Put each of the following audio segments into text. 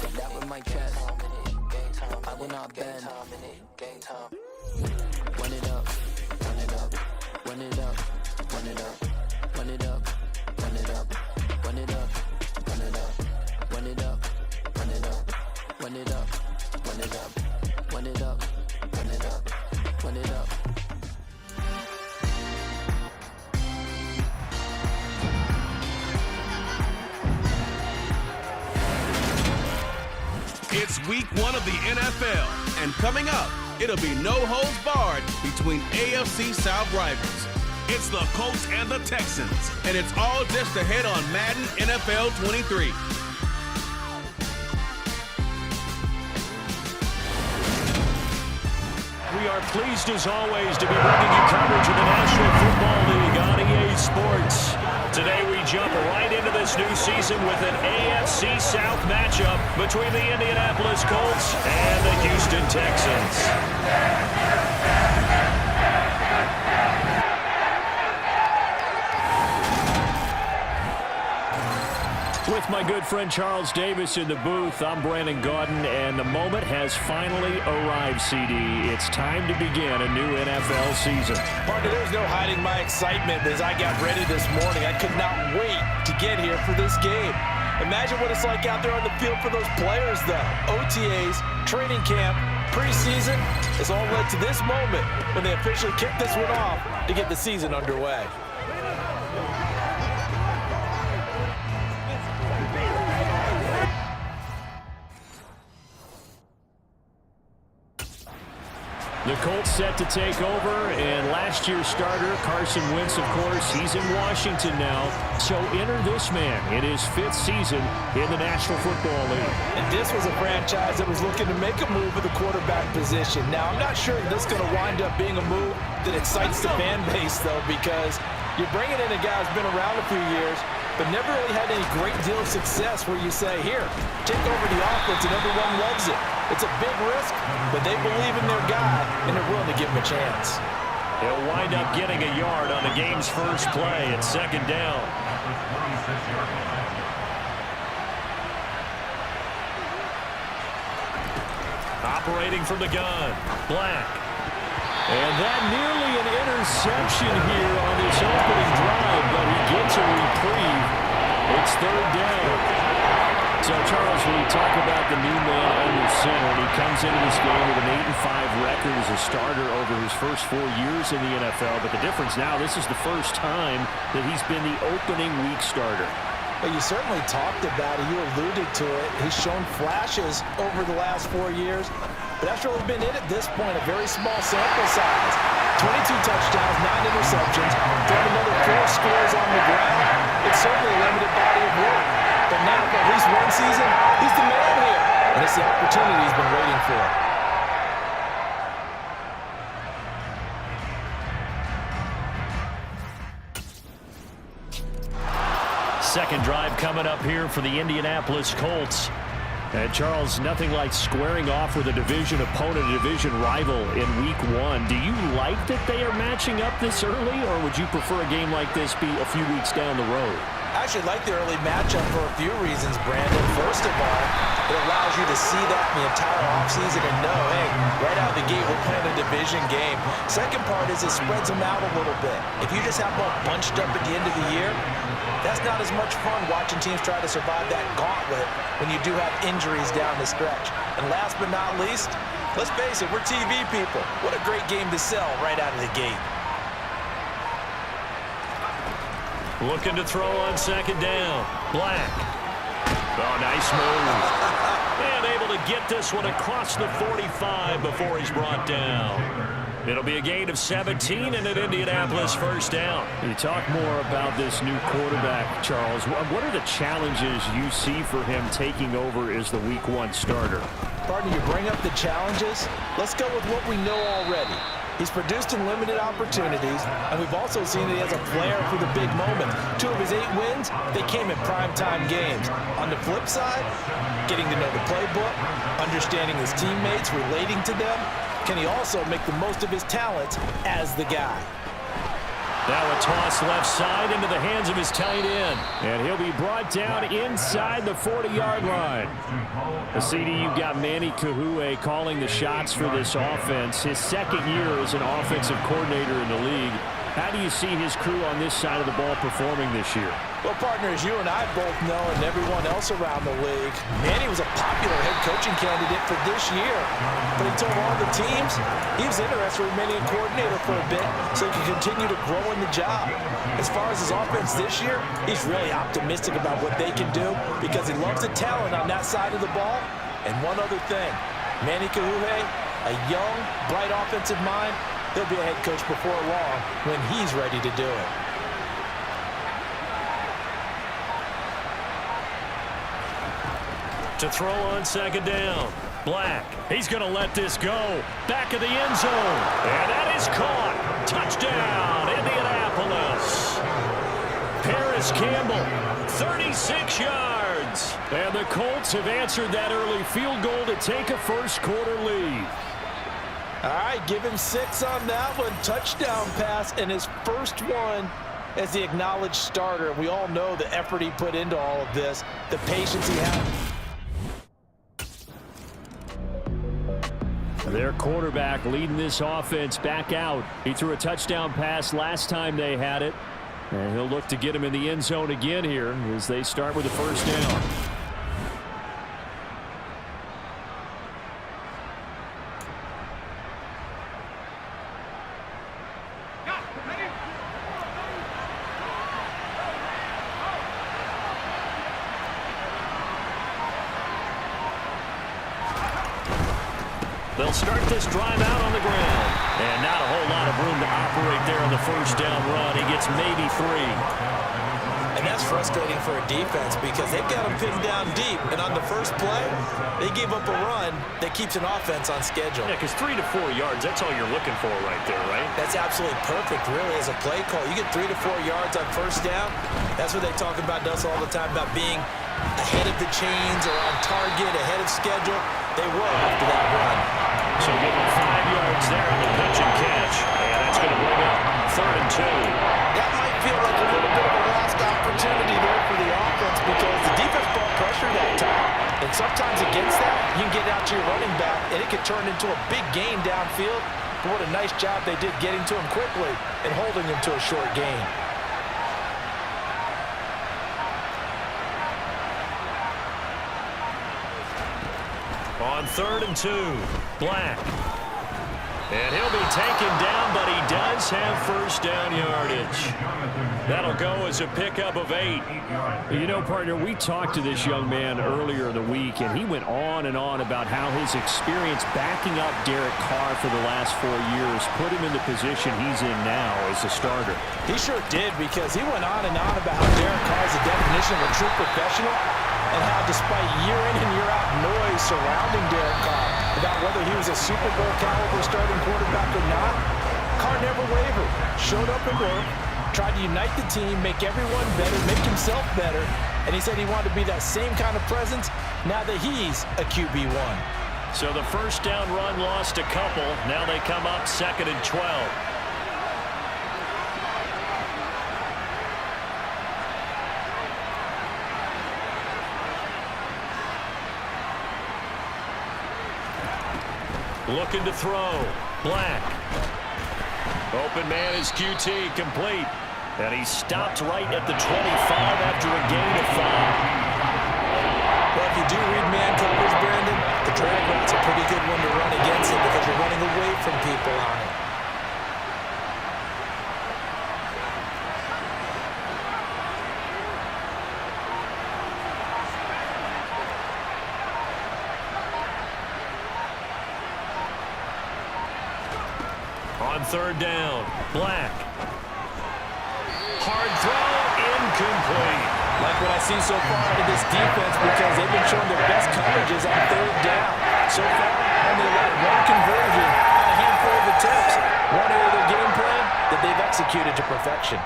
Say that with my chest. I will not bend. Run it up, run it up, run it up, run it up, run it up, run it up, run it up, run it up, run it up, run it up, run it up, run it up, run it up, run it up, run it up. It's week 1 of the NFL, and coming up, it'll be no holds barred between AFC South rivals. It's the Colts and the Texans, and it's all just ahead on Madden NFL 23. We are pleased as always to be bringing you coverage of the National Football League on EA Sports. Today we jump right into this new season with an AFC South matchup between the Indianapolis Colts and the Houston Texans. With my good friend Charles Davis in the booth, I'm Brandon Gaudin, and the moment has finally arrived, CD. It's time to begin a new NFL season. Partner, there's no hiding my excitement as I got ready this morning. I could not wait to get here for this game. Imagine what it's like out there on the field for those players, though. OTAs, training camp, preseason, it's all led to this moment when they officially kick this one off to get the season underway. The Colts set to take over, and last year's starter, Carson Wentz, of course, he's in Washington now. So enter this man in his 5th season in the National Football League. And this was a franchise that was looking to make a move at the quarterback position. Now, I'm not sure this is going to wind up being a move that excites the fan base, though, because you're bringing in a guy who's been around a few years, but never really had any great deal of success where you say, here, take over the offense and everyone loves it. It's a big risk, but they believe in their guy, and they're willing to give him a chance. He'll wind up getting a yard on the game's first play at 2nd down. Operating from the gun, Black. And that nearly an interception here on this opening drive, but he gets a reprieve. It's 3rd down. So, Charles, when you talk about the new man under center, he comes into this game with an 8-5 record as a starter over his first 4 years in the NFL. But the difference now, this is the first time that he's been the opening week starter. Well, you certainly talked about it. You alluded to it. He's shown flashes over the last 4 years. But that's really been it at this point, a very small sample size. 22 touchdowns, 9 interceptions, thrown another 4 scores on the ground. It's certainly a limited body of work. But now, for at least one season, he's the man here. And it's the opportunity he's been waiting for. Second drive coming up here for the Indianapolis Colts. And Charles, nothing like squaring off with a division opponent, a division rival in week 1. Do you like that they are matching up this early, or would you prefer a game like this be a few weeks down the road? I actually like the early matchup for a few reasons, Brandon. First of all, it allows you to see that the entire offseason and know, hey, right out of the gate, we're playing a division game. Second part is it spreads them out a little bit. If you just have them all bunched up at the end of the year, that's not as much fun watching teams try to survive that gauntlet when you do have injuries down the stretch. And last but not least, let's face it, we're TV people. What a great game to sell right out of the gate. Looking to throw on 2nd down. Black. Oh, nice move. And able to get this one across the 45 before he's brought down. It'll be a gain of 17 and an Indianapolis 1st down. You talk more about this new quarterback, Charles. What are the challenges you see for him taking over as the week 1 starter? Partner, you bring up the challenges. Let's go with what we know already. He's produced in limited opportunities, and we've also seen that he has a flair for the big moment. 2 of his 8 wins, they came in primetime games. On the flip side, getting to know the playbook, understanding his teammates, relating to them, can he also make the most of his talents as the guy? Now a toss left side into the hands of his tight end. And he'll be brought down inside the 40-yard line. The CD, you've got Manny Kahue calling the shots for this offense. His second year as an offensive coordinator in the league. How do you see his crew on this side of the ball performing this year? Well, partners, you and I both know, and everyone else around the league, Manny was a popular head coaching candidate for this year. But he told all the teams he was interested in remaining a coordinator for a bit so he could continue to grow in the job. As far as his offense this year, he's really optimistic about what they can do because he loves the talent on that side of the ball. And one other thing, Manny Kahue, a young, bright offensive mind, he'll be a head coach before long when he's ready to do it. To throw on second down. Black. He's going to let this go. Back of the end zone. And that is caught. Touchdown, Indianapolis. Paris Campbell, 36 yards. And the Colts have answered that early field goal to take a first-quarter lead. All right, give him 6 on that one. Touchdown pass, and his first one as the acknowledged starter. We all know the effort he put into all of this, the patience he had. Their quarterback leading this offense back out. He threw a touchdown pass last time they had it. And he'll look to get him in the end zone again here as they start with the first down. They'll start this drive out on the ground. And not a whole lot of room to operate there on the first down run. He gets maybe 3. And that's frustrating for a defense because they've got him pinned down deep. And on the first play, they gave up a run that keeps an offense on schedule. Yeah, because 3 to 4 yards, that's all you're looking for right there, right? That's absolutely perfect, really, as a play call. You get 3 to 4 yards on first down. That's what they talk about us all the time, about being ahead of the chains or on target, ahead of schedule. They were after that run. So give him 5 yards there on the pitch and catch. And that's going to bring up 3rd and 2. That might feel like a little bit of a lost opportunity there for the offense because the defense brought pressure that time. And sometimes against that, you can get out to your running back, and it can turn into a big gain downfield. But what a nice job they did getting to him quickly and holding him to a short gain. On 3rd and 2, Black. And he'll be taken down, but he does have first down yardage. That'll go as a pickup of 8. You know, partner, we talked to this young man earlier in the week, and he went on and on about how his experience backing up Derek Carr for the last 4 years put him in the position he's in now as a starter. He sure did, because he went on and on about how Derek Carr is the definition of a true professional, and how despite year in and year out noise surrounding Derek Carr about whether he was a Super Bowl caliber starting quarterback or not, Carr never wavered, showed up at work, tried to unite the team, make everyone better, make himself better, and he said he wanted to be that same kind of presence now that he's a QB1. So the first down run lost a couple. Now they come up 2nd and 12. Looking to throw. Black. Open man is QT, complete. And he stopped right at the 25 after a gain of 5. Well, if you do read man coverage, Brandon, the drag route's a pretty good one to run against it because you're running away from people on it. On 3rd down, Black. Hard throw, incomplete. Like what I see so far out of this defense because they've been showing their best coverages on 3rd down. So far, only allowed 1 conversion on a handful of attempts. One area of their game plan that they've executed to perfection.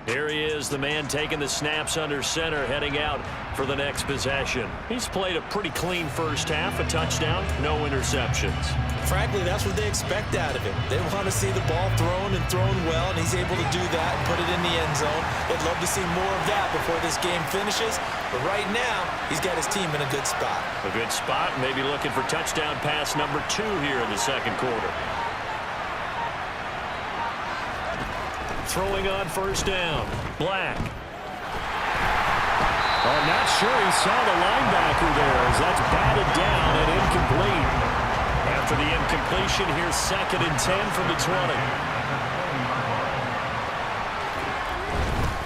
Here he is, the man taking the snaps under center, heading out for the next possession. He's played a pretty clean first half, a touchdown, no interceptions. Frankly, that's what they expect out of him. They want to see the ball thrown and thrown well, and he's able to do that and put it in the end zone. They'd love to see more of that before this game finishes, but right now, he's got his team in a good spot. A good spot, maybe looking for touchdown pass number 2 here in the second quarter. Throwing on first down, Black. I'm not sure he saw the linebacker there as that's batted down and incomplete. After the incompletion, here's 2nd and 10 from the 20.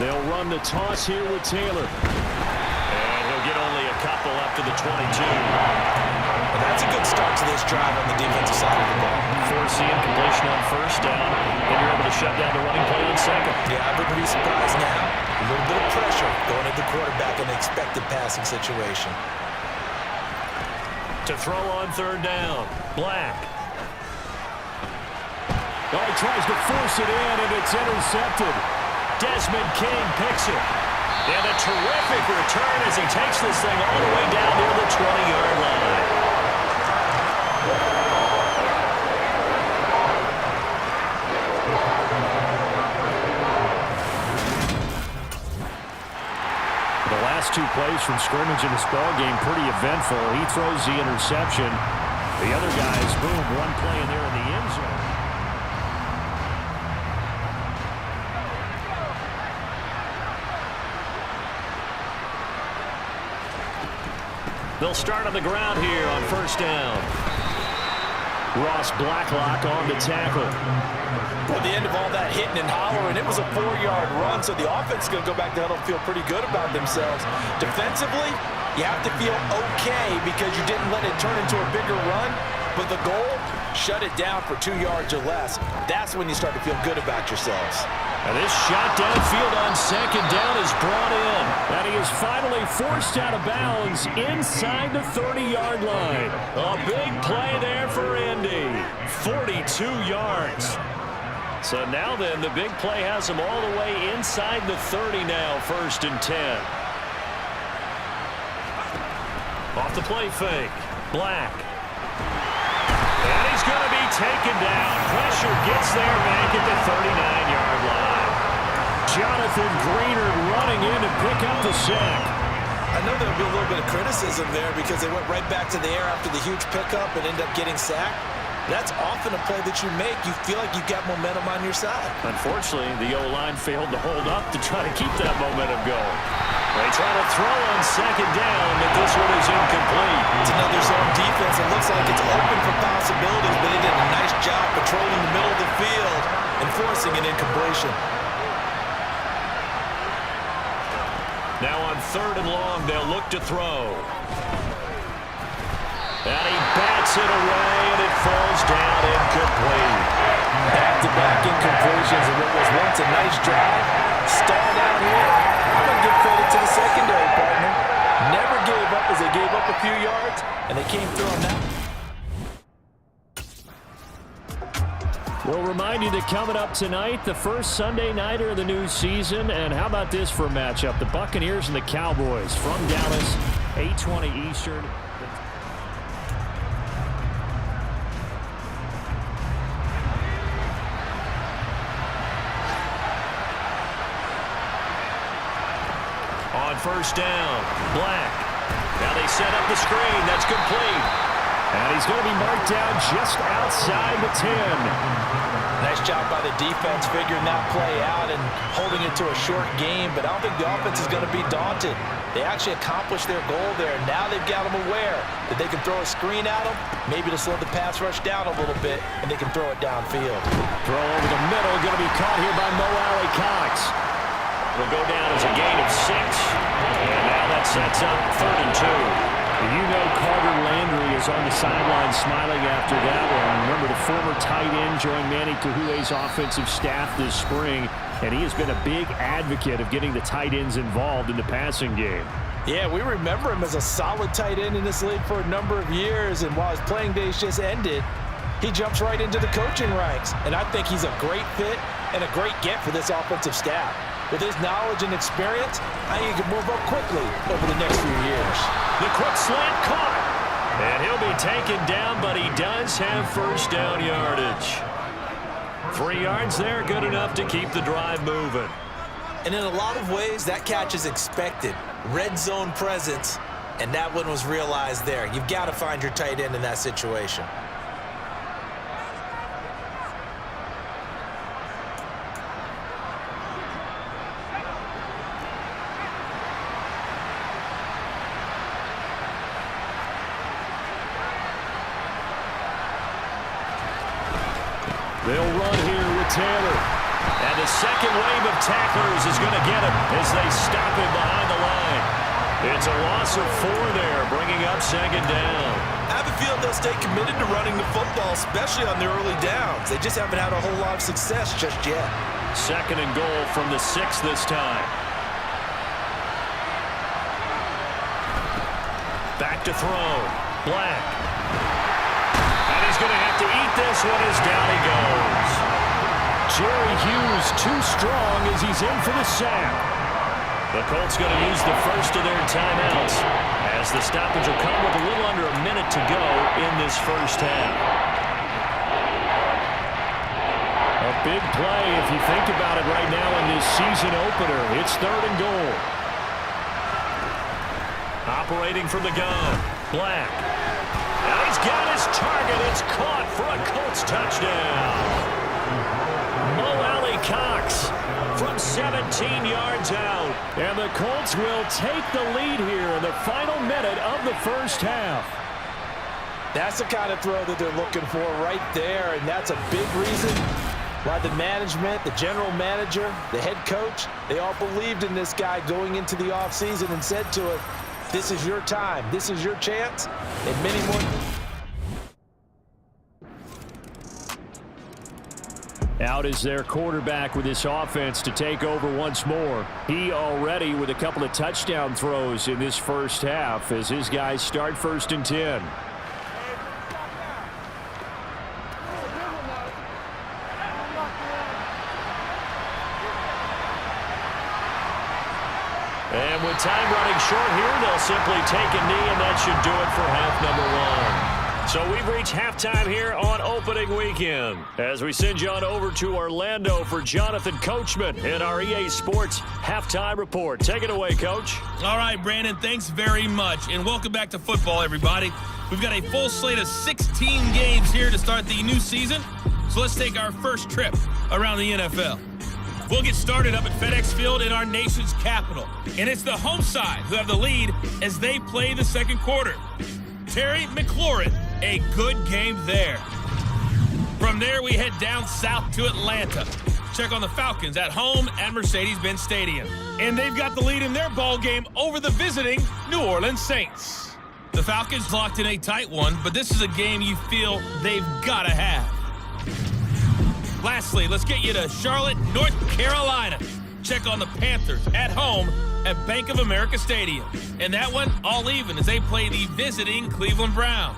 They'll run the toss here with Taylor. And he'll get only a couple up to the 22. And that's a good start to this drive on the defensive side of the ball. Force the incompletion on first down, and you're able to shut down the running play on second. Yeah, I wouldn't be surprised now. A little bit of pressure going at the quarterback in the expected passing situation. To throw on third down, Black. Oh, he tries to force it in, and it's intercepted. Desmond King picks it. And a terrific return as he takes this thing all the way down near the 20-yard line. The last 2 plays from scrimmage in this ball game pretty eventful. He throws the interception. The other guys, boom, one play in there in the end zone. They'll start on the ground here on first down. Ross Blacklock on the tackle. At the end of all that hitting and hollering, it was a 4-yard run, so the offense is going to go back to huddle and feel pretty good about themselves. Defensively, you have to feel okay because you didn't let it turn into a bigger run, but the goal, shut it down for 2 yards or less. That's when you start to feel good about yourselves. And this shot downfield on second down is brought in. And he is finally forced out of bounds inside the 30-yard line. A big play there for Indy. 42 yards. So now then, the big play has him all the way inside the 30 now, 1st and 10. Off the play fake, Black. And he's going to be taken down. Pressure gets there back at the 39-yard line. Jonathan Greenard running in to pick up the sack. I know there'll be a little bit of criticism there because they went right back to the air after the huge pickup and ended up getting sacked. That's often a play that you make. You feel like you've got momentum on your side. Unfortunately, the O-line failed to hold up to try to keep that momentum going. They try to throw on second down, but this one is incomplete. It's another zone defense. It looks like it's open for possibilities, but they did a nice job patrolling the middle of the field and forcing an incompletion. Now on 3rd and long, they'll look to throw. And he bats it away, and it falls down incomplete. Back-to-back incompletions, and what was once a nice drive stalled out here. I'm going to give credit to the secondary partner. Never gave up as they gave up a few yards, and they came through on that. We'll remind you that coming up tonight, the first Sunday nighter of the new season. And how about this for a matchup? The Buccaneers and the Cowboys from Dallas, 8:20 Eastern. On first down, Black. Now they set up the screen. That's complete. And he's going to be marked down just outside the 10. Nice job by the defense figuring that play out and holding it to a short game, but I don't think the offense is going to be daunted. They actually accomplished their goal there. Now they've got them aware that they can throw a screen at them, maybe to slow the pass rush down a little bit, and they can throw it downfield. Throw over the middle, going to be caught here by Mo Alley-Cox. It'll go down as a gain of 6, and now that sets up 3rd and 2. You know Carter Landry is on the sideline smiling after that one. Remember, the former tight end joined Manny Kahu'e's offensive staff this spring, and he has been a big advocate of getting the tight ends involved in the passing game. Yeah, we remember him as a solid tight end in this league for a number of years, and while his playing days just ended, he jumps right into the coaching ranks, and I think he's a great fit and a great get for this offensive staff. With his knowledge and experience, I think he can move up quickly over the next few years. The quick slant caught. And he'll be taken down, but he does have first down yardage. 3 yards there, good enough to keep the drive moving. And in a lot of ways, that catch is expected. Red zone presence, and that one was realized there. You've got to find your tight end in that situation. They'll run here with Taylor. And the second wave of tacklers is going to get him as they stop him behind the line. It's a loss of 4 there, bringing up second down. I have a feeling they'll stay committed to running the football, especially on the early downs. They just haven't had a whole lot of success just yet. Second and goal from the 6 this time. Back to throw. Black. And he's going to have to eat this one as down he goes. Jerry Hughes too strong as he's in for the sack. The Colts going to use the first of their timeouts as the stoppage will come with a little under a minute to go in this first half. A big play if you think about it right now in this season opener. It's third and goal. Operating from the gun. Black. Now he's got his target. It's caught for a Colts touchdown. Cox from 17 yards out. And the Colts will take the lead here in the final minute of the first half. That's the kind of throw that they're looking for right there, and that's a big reason why the management, the general manager, the head coach, they all believed in this guy going into the offseason and said to him, this is your time, this is your chance, and many more. Out is their quarterback with this offense to take over once more. He already with a couple of touchdown throws in this first half as his guys start 1st and 10. And with time running short here, they'll simply take a knee, and that should do it for half number 1. So we've reached halftime here on opening weekend as we send you on over to Orlando for Jonathan Coachman in our EA Sports Halftime Report. Take it away, Coach. All right, Brandon, thanks very much. And welcome back to football, everybody. We've got a full slate of 16 games here to start the new season. So let's take our first trip around the NFL. We'll get started up at FedEx Field in our nation's capital. And it's the home side who have the lead as they play the second quarter. Terry McLaurin, a good game there. From there, we head down south to Atlanta. Check on the Falcons at home at Mercedes-Benz Stadium. And they've got the lead in their ball game over the visiting New Orleans Saints. The Falcons locked in a tight one, but this is a game you feel they've got to have. Lastly, let's get you to Charlotte, North Carolina. Check on the Panthers at home at Bank of America Stadium. And that one, all even as they play the visiting Cleveland Browns.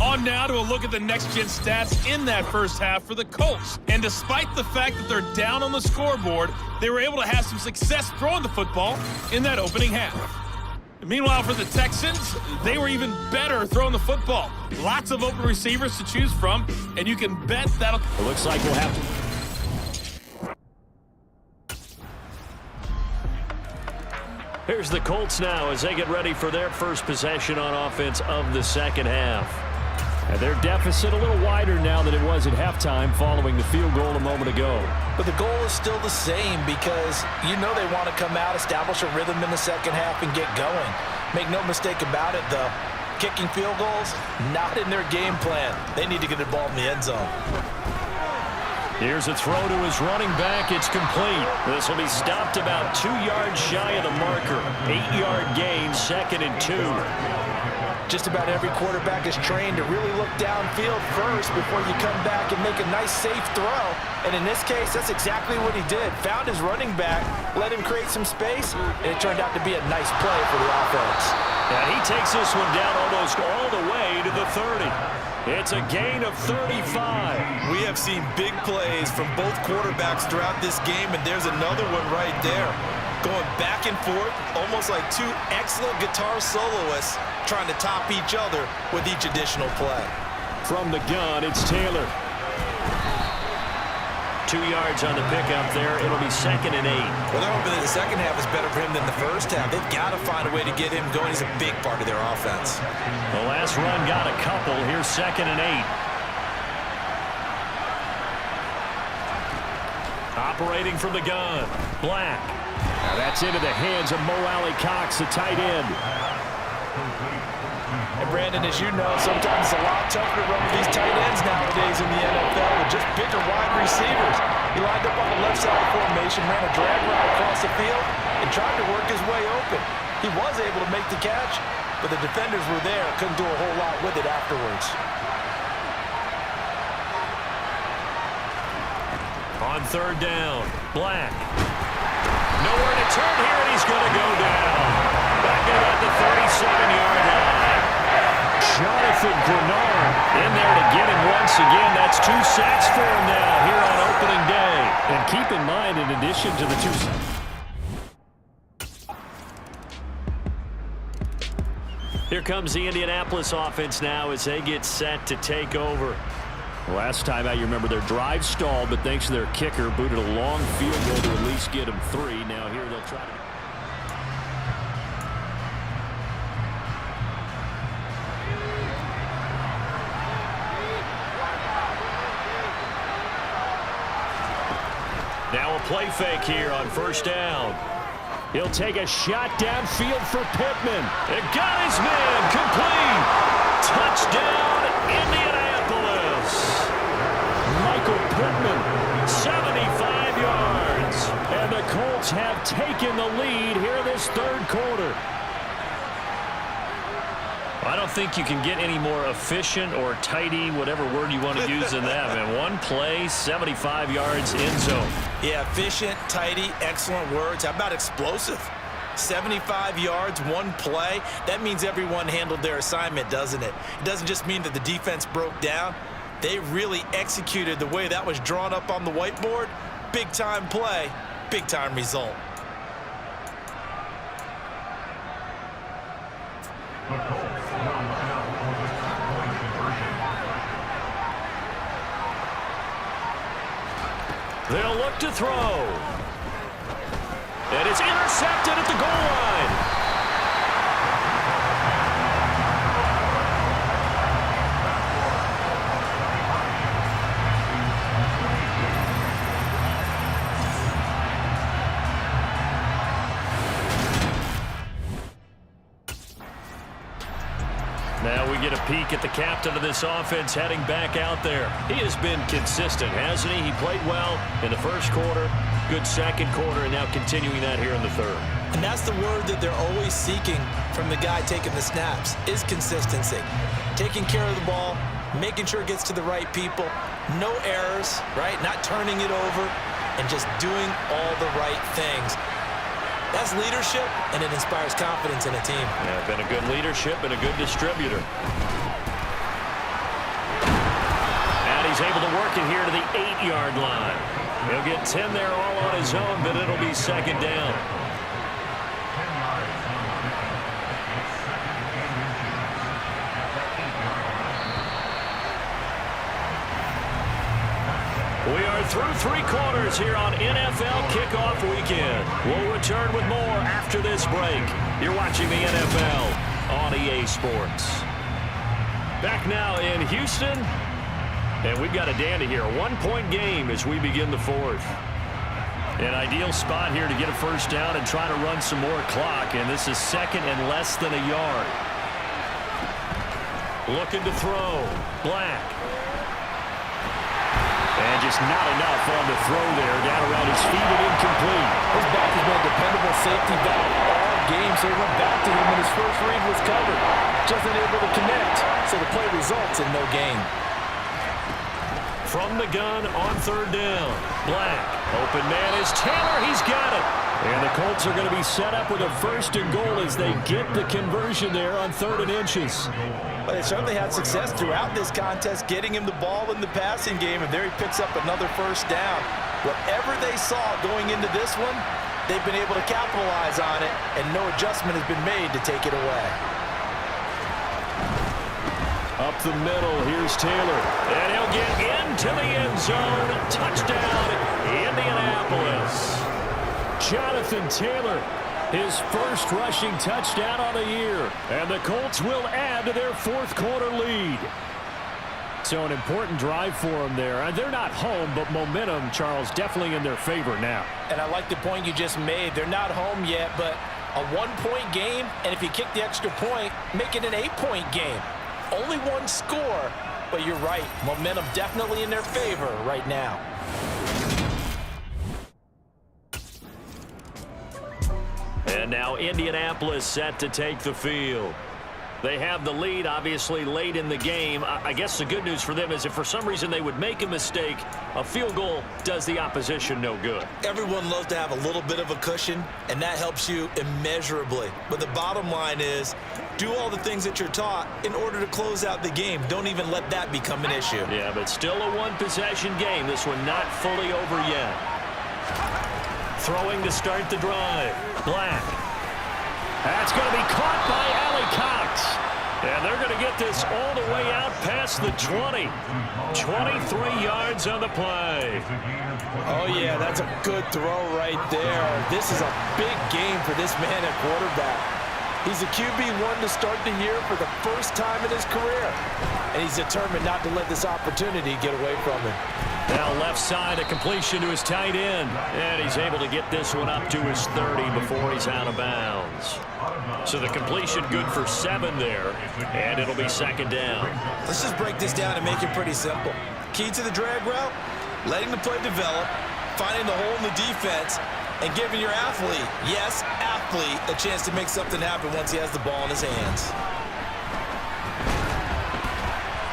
On now to a look at the next-gen stats in that first half for the Colts. And despite the fact that they're down on the scoreboard, they were able to have some success throwing the football in that opening half. Meanwhile, for the Texans, they were even better throwing the football. Lots of open receivers to choose from, and you can bet that'll... It looks like we'll have to... Here's the Colts now as they get ready for their first possession on offense of the second half. And their deficit a little wider now than it was at halftime following the field goal a moment ago. But the goal is still the same because you know they want to come out, establish a rhythm in the second half, and get going. Make no mistake about it, though. Kicking field goals, not in their game plan. They need to get the ball in the end zone. Here's a throw to his running back. It's complete. This will be stopped about 2 yards shy of the marker. 8-yard gain, 2nd and 2. Just about every quarterback is trained to really look downfield first before you come back and make a nice, safe throw. And in this case, that's exactly what he did. Found his running back, let him create some space, and it turned out to be a nice play for the offense. And he takes this one down almost all the way to the 30. It's a gain of 35. We have seen big plays from both quarterbacks throughout this game, and there's another one right there. Going back and forth, almost like two excellent guitar soloists trying to top each other with each additional play. From the gun, it's Taylor. 2 yards on the pickup there. It'll be 2nd and 8. Well, they're hoping that the second half is better for him than the first half. They've got to find a way to get him going. He's a big part of their offense. The last run got a couple. Here's 2nd and 8. Operating from the gun, Black. Now that's into the hands of Mo Alley-Cox, the tight end. And Brandon, as you know, sometimes it's a lot tougher to run with these tight ends nowadays in the NFL with just bigger wide receivers. He lined up on the left side of the formation, ran a drag route across the field, and tried to work his way open. He was able to make the catch, but the defenders were there, couldn't do a whole lot with it afterwards. On 3rd down, Black. Nowhere to turn here, and he's going to go down. Back at about the 37-yard line. Jonathan Grenard in there to get him once again. That's 2 sacks for him now here on opening day. And keep in mind, in addition to the 2 sacks. Here comes the Indianapolis offense now as they get set to take over. Last time out, you remember their drive stalled, but thanks to their kicker, booted a long field goal to at least get them 3. Now here they'll try to... Now a play fake here on 1st down. He'll take a shot downfield for Pittman. It got his man complete. Touchdown, Indianapolis. Michael Pittman, 75 yards. And the Colts have taken the lead here in this 3rd quarter. I don't think you can get any more efficient or tidy, whatever word you want to use in that. Man, one play, 75 yards, end zone. Yeah, efficient, tidy, excellent words. How about explosive? 75 yards, one play. That means everyone handled their assignment, doesn't it? It doesn't just mean that the defense broke down. They really executed the way that was drawn up on the whiteboard. Big-time play, big-time result. They'll look to throw. And it's intercepted at the goal line. Now we get a peek at the captain of this offense heading back out there. He has been consistent, hasn't he? He played well in the 1st quarter, good 2nd quarter, and now continuing that here in the 3rd. And that's the word that they're always seeking from the guy taking the snaps, is consistency. Taking care of the ball, making sure it gets to the right people, no errors, right? Not turning it over, and just doing all the right things. That's leadership, and it inspires confidence in a team. Yeah, been a good leadership and a good distributor. And he's able to work it here to the 8-yard line. He'll get 10 there all on his own, but it'll be 2nd down. We are through 3 quarters here on NFL Kickoff Weekend. We'll return with more after this break. You're watching the NFL on EA Sports. Back now in Houston, and we've got a dandy here. A 1-point game as we begin the 4th. An ideal spot here to get a 1st down and try to run some more clock, and this is 2nd and less than a yard. Looking to throw. Black. And just not enough on the throw there. Down around his feet and incomplete. His back has been a dependable safety back all game, so he went back to him when his first read was covered. Just unable to connect, so the play results in no gain. From the gun on 3rd down. Black. Open man is Taylor. He's got it. And the Colts are going to be set up with a 1st and goal as they get the conversion there on 3rd and inches. Well, they certainly had success throughout this contest getting him the ball in the passing game, and there he picks up another 1st down. Whatever they saw going into this one, they've been able to capitalize on it, and no adjustment has been made to take it away. Up the middle, here's Taylor. And he'll get into the end zone. Touchdown, Indianapolis. Jonathan Taylor, his 1st rushing touchdown on the year. And the Colts will add to their 4th quarter lead. So an important drive for them there. They're not home, but momentum, Charles, definitely in their favor now. And I like the point you just made. They're not home yet, but a 1-point game, and if you kick the extra point, make it an 8-point game. Only 1 score, but you're right. Momentum definitely in their favor right now. And now Indianapolis set to take the field. They have the lead, obviously, late in the game. I guess the good news for them is if for some reason they would make a mistake, a field goal does the opposition no good. Everyone loves to have a little bit of a cushion, and that helps you immeasurably. But the bottom line is, do all the things that you're taught in order to close out the game. Don't even let that become an issue. Yeah, but still a 1-possession game. This one not fully over yet. Throwing to start the drive. Black. That's going to be caught by Allie Cox. And they're going to get this all the way out past the 20. 23 yards on the play. Oh, yeah, that's a good throw right there. This is a big game for this man at quarterback. He's a QB1 to start the year for the first time in his career. And he's determined not to let this opportunity get away from him. Now left side, a completion to his tight end. And he's able to get this one up to his 30 before he's out of bounds. So the completion good for 7 there. And it'll be 2nd down. Let's just break this down and make it pretty simple. Key to the drag route, letting the play develop, finding the hole in the defense, and giving your athlete, yes, athlete, a chance to make something happen once he has the ball in his hands.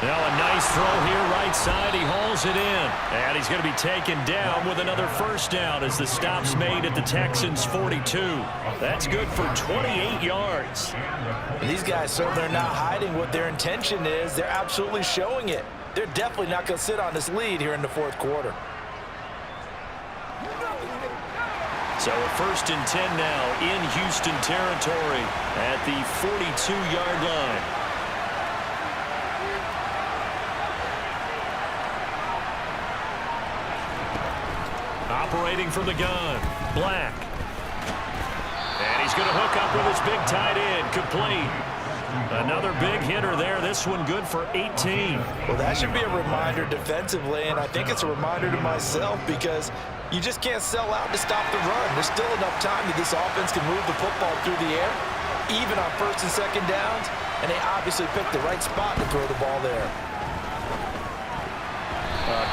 Now a nice throw here right side. He hauls it in. And he's going to be taken down with another 1st down as the stop's made at the Texans' 42. That's good for 28 yards. And these guys certainly are not hiding what their intention is. They're absolutely showing it. They're definitely not going to sit on this lead here in the 4th quarter. So a 1st and 10 now in Houston territory at the 42-yard line. Operating from the gun, Black. And he's going to hook up with his big tight end, complete. Another big hitter there. This one good for 18. Well, that should be a reminder defensively, and I think it's a reminder to myself because you just can't sell out to stop the run. There's still enough time that this offense can move the football through the air, even on 1st and 2nd downs, and they obviously picked the right spot to throw the ball there.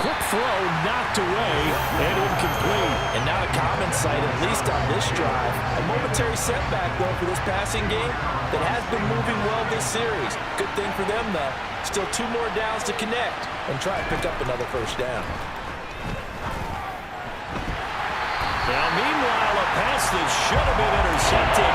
Quick throw knocked away and incomplete. And not a common sight, at least on this drive. A momentary setback, though, for this passing game that has been moving well this series. Good thing for them, though. Still 2 more downs to connect and try and pick up another 1st down. Now, meanwhile, a pass that should have been intercepted,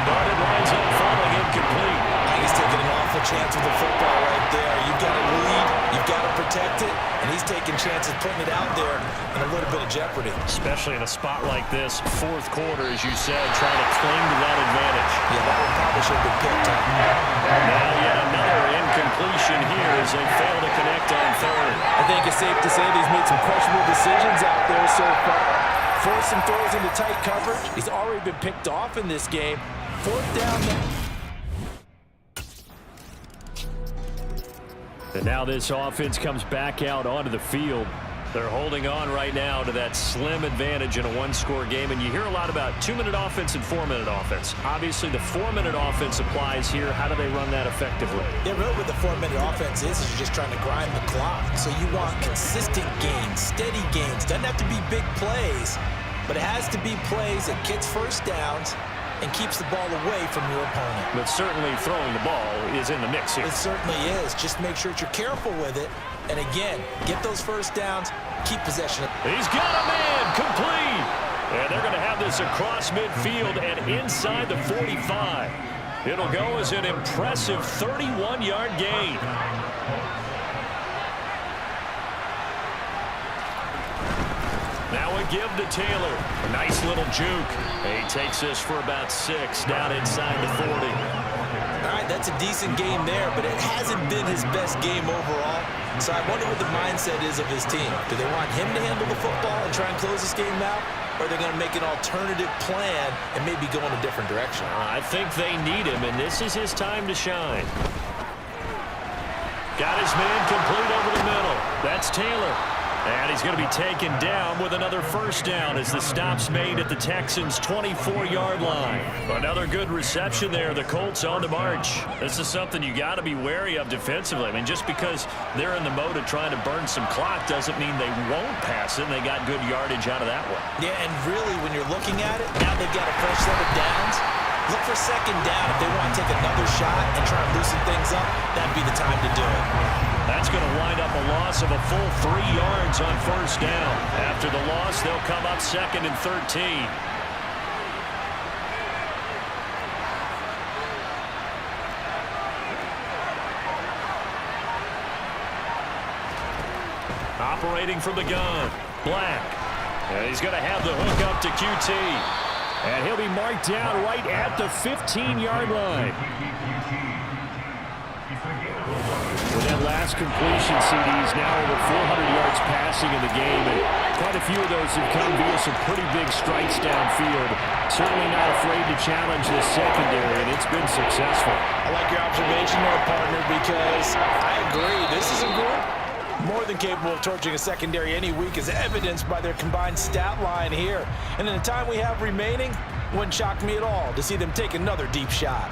but it winds up falling incomplete. I think he's taking an awful chance with the football right there. You've got to lead, you've got to protect it, and he's taking chances putting it out there in a little bit of jeopardy. Especially in a spot like this, 4th quarter, as you said, trying to cling to that advantage. Yeah, that one probably should have been picked up. Now yet another incompletion here as they fail to connect on 3rd. I think it's safe to say that he's made some questionable decisions out there so far. Forced some throws into tight coverage. He's already been picked off in this game. 4th down now. And now this offense comes back out onto the field. They're holding on right now to that slim advantage in a 1-score game. And you hear a lot about 2-minute offense and 4-minute offense. Obviously, the 4-minute offense applies here. How do they run that effectively? Yeah, really what the 4-minute offense is you're just trying to grind the clock. So you want consistent gains, steady gains. Doesn't have to be big plays, but it has to be plays that gets 1st downs and keeps the ball away from your opponent. But certainly throwing the ball is in the mix here. It certainly is. Just make sure that you're careful with it. And again, get those 1st downs, keep possession. He's got a man, complete. And they're going to have this across midfield and inside the 45. It'll go as an impressive 31-yard gain. Now a give to Taylor. A nice little juke. He takes this for about 6 down inside the 40. All right, that's a decent game there, but it hasn't been his best game overall. So I wonder what the mindset is of his team. Do they want him to handle the football and try and close this game out? Or are they going to make an alternative plan and maybe go in a different direction? I think they need him, and this is his time to shine. Got his man complete over the middle. That's Taylor. And he's going to be taken down with another first down as the stop's made at the Texans' 24-yard line. Another good reception there. The Colts on the march. This is something you got to be wary of defensively. I mean, just because they're in the mode of trying to burn some clock doesn't mean they won't pass it. They got good yardage out of that one. Yeah, and really, when you're looking at it, now they've got a fresh set of downs. Look for second down. If they want to take another shot and try and loosen things up, that'd be the time to do it. That's going to wind up a loss of a full 3 yards on first down. After the loss, they'll come up 2nd and 13. Operating from the gun, Black. And he's going to have the hook up to QT. And he'll be marked down right at the 15-yard line. With that last completion, CD's now over 400 yards passing in the game, and quite a few of those have come via some pretty big strikes downfield. Certainly not afraid to challenge this secondary, and it's been successful. I like your observation there, partner, because I agree. This is a group more than capable of torching a secondary any week, as evidenced by their combined stat line here. And in the time we have remaining, wouldn't shock me at all to see them take another deep shot.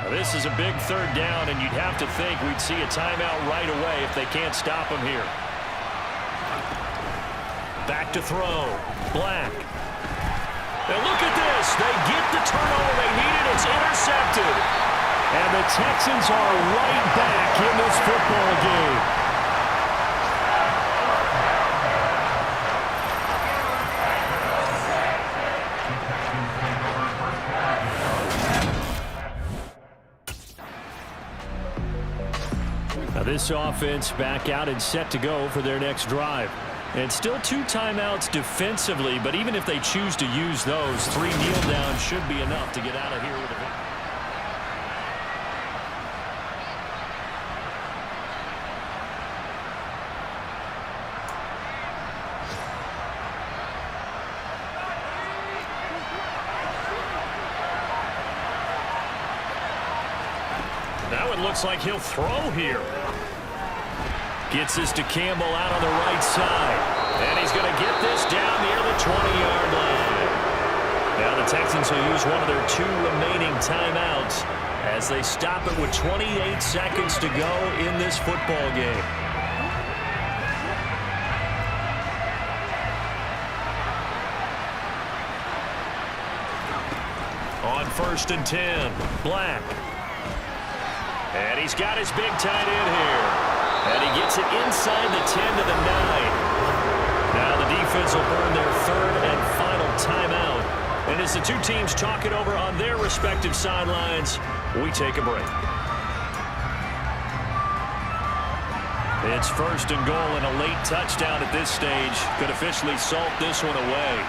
This is a big third down, and you'd have to think we'd see a timeout right away if they can't stop him here. Back to throw. Black. And look at this. They get the turnover they needed. It's intercepted. And the Texans are right back in this football game. This offense back out and set to go for their next drive. And still 2 timeouts defensively, but even if they choose to use those, 3 kneel downs should be enough to get out of here with a victory. Now it looks like he'll throw here. Gets this to Campbell out on the right side. And he's going to get this down near the 20-yard line. Now the Texans will use one of their 2 remaining timeouts as they stop it with 28 seconds to go in this football game. On 1st and 10, Black. And he's got his big tight end here. And he gets it inside the 10 to the 9. Now the defense will burn their 3rd and final timeout. And as the 2 teams talk it over on their respective sidelines, we take a break. It's 1st and goal, and a late touchdown at this stage could officially salt this one away.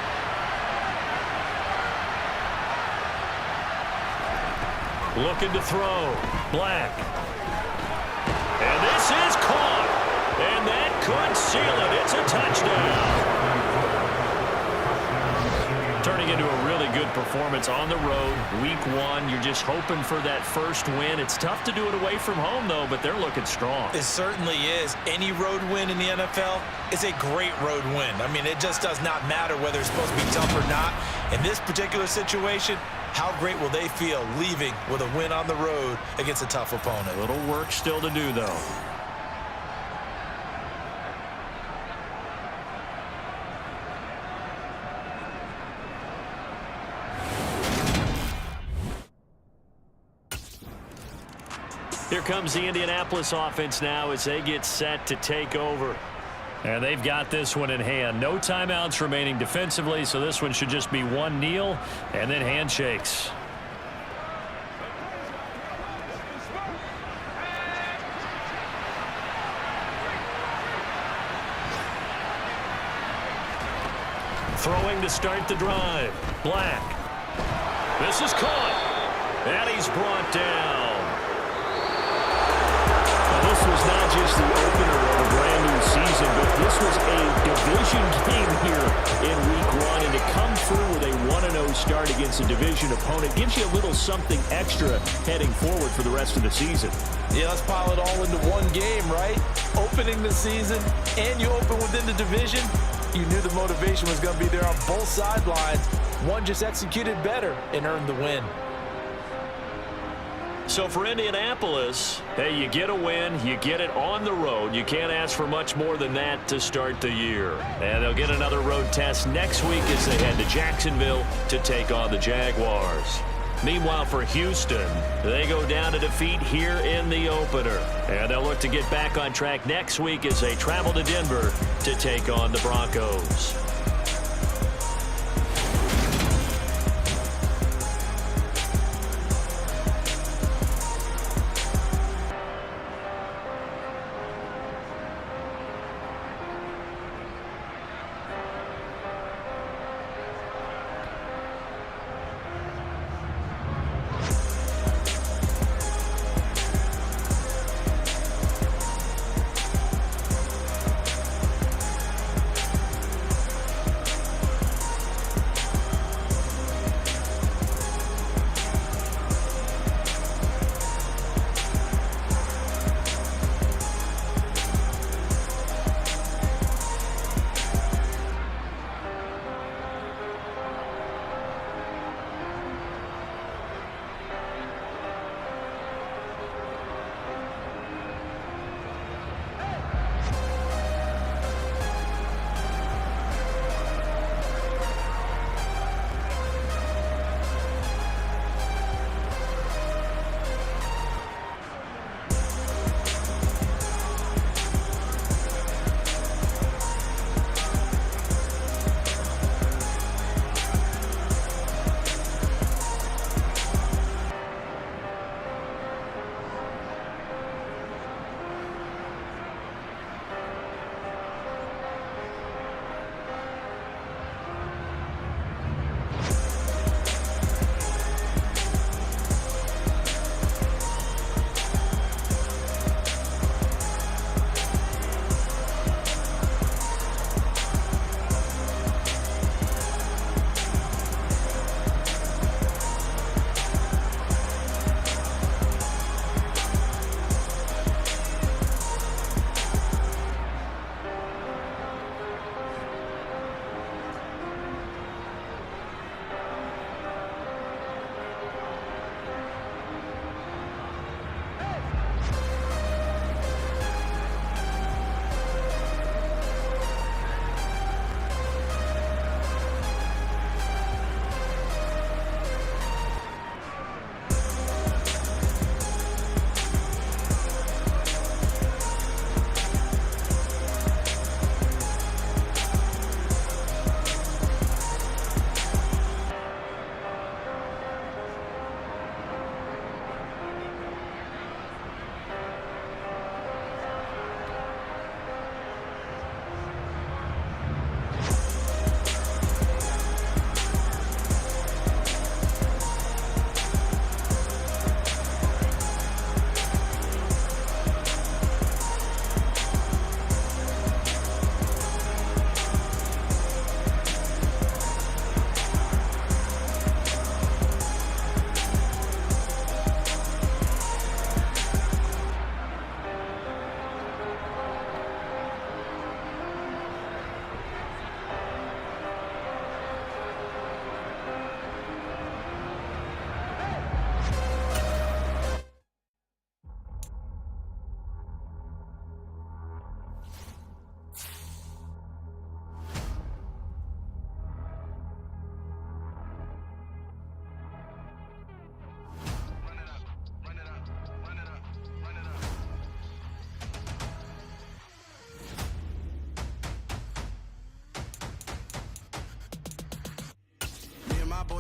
Looking to throw. Black. And this is caught. And that could seal it. It's a touchdown. Turning into a really good performance on the road. Week 1, you're just hoping for that first win. It's tough to do it away from home, though, but they're looking strong. It certainly is. Any road win in the NFL is a great road win. I mean, it just does not matter whether it's supposed to be tough or not. In this particular situation, how great will they feel leaving with a win on the road against a tough opponent? A little work still to do, though. Here comes the Indianapolis offense now as they get set to take over. And they've got this one in hand. No timeouts remaining defensively, so this one should just be one kneel and then handshakes. Throwing to start the drive. Black. This is caught. And he's brought down. Now, this was not just the opener of a brand new season, but this was a division game here in week 1. And to come through with a 1-0 start against a division opponent gives you a little something extra heading forward for the rest of the season. Yeah, let's pile it all into one game, right? Opening the season, and you open within the division. You knew the motivation was going to be there on both sidelines. One just executed better and earned the win. So for Indianapolis, hey, you get a win, you get it on the road. You can't ask for much more than that to start the year. And they'll get another road test next week as they head to Jacksonville to take on the Jaguars. Meanwhile, for Houston, they go down to defeat here in the opener. And they'll look to get back on track next week as they travel to Denver to take on the Broncos.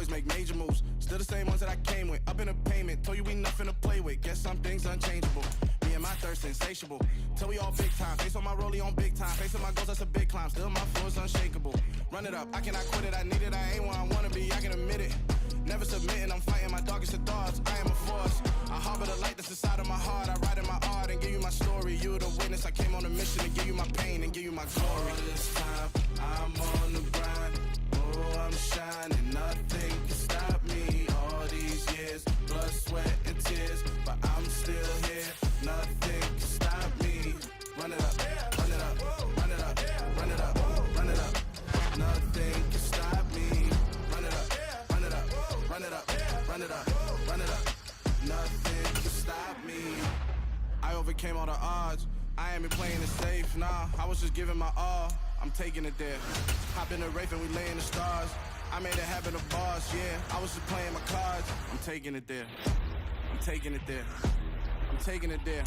always make major moves. Still the same ones that I came with. Up in the payment, told you we nothing to play with. Guess some things unchangeable. Me and my thirst insatiable. Till we all big time. Face on my rollie on big time. Facing my goals, that's a big climb. Still my flow is unshakable. Run it up, I cannot quit it. I need it, I ain't where I wanna be. I can admit it. Never submitting, I'm fighting my darkest of thoughts. I am a force. I harbor the light that's inside of my heart. I write in my art and give you my story. You the witness. I came on a mission to give you my pain and give you my glory. All this time, I'm on the grind. Oh, I'm shining. Nothing can stop me. All these years, blood, sweat, and tears, but I'm still here. Nothing can stop me. Run it up, run it up, run it up, run it up, run it up. Nothing can stop me. Run it up, run it up, run it up, run it up, run it up. Nothing can stop me. I overcame all the odds. I ain't been playing it safe, nah. I was just giving my all. I'm taking it there. Hop in the Wraith and we lay in the stars. I made it happen, a boss, yeah. I was just playing my cards. I'm taking it there. I'm taking it there. I'm taking it there.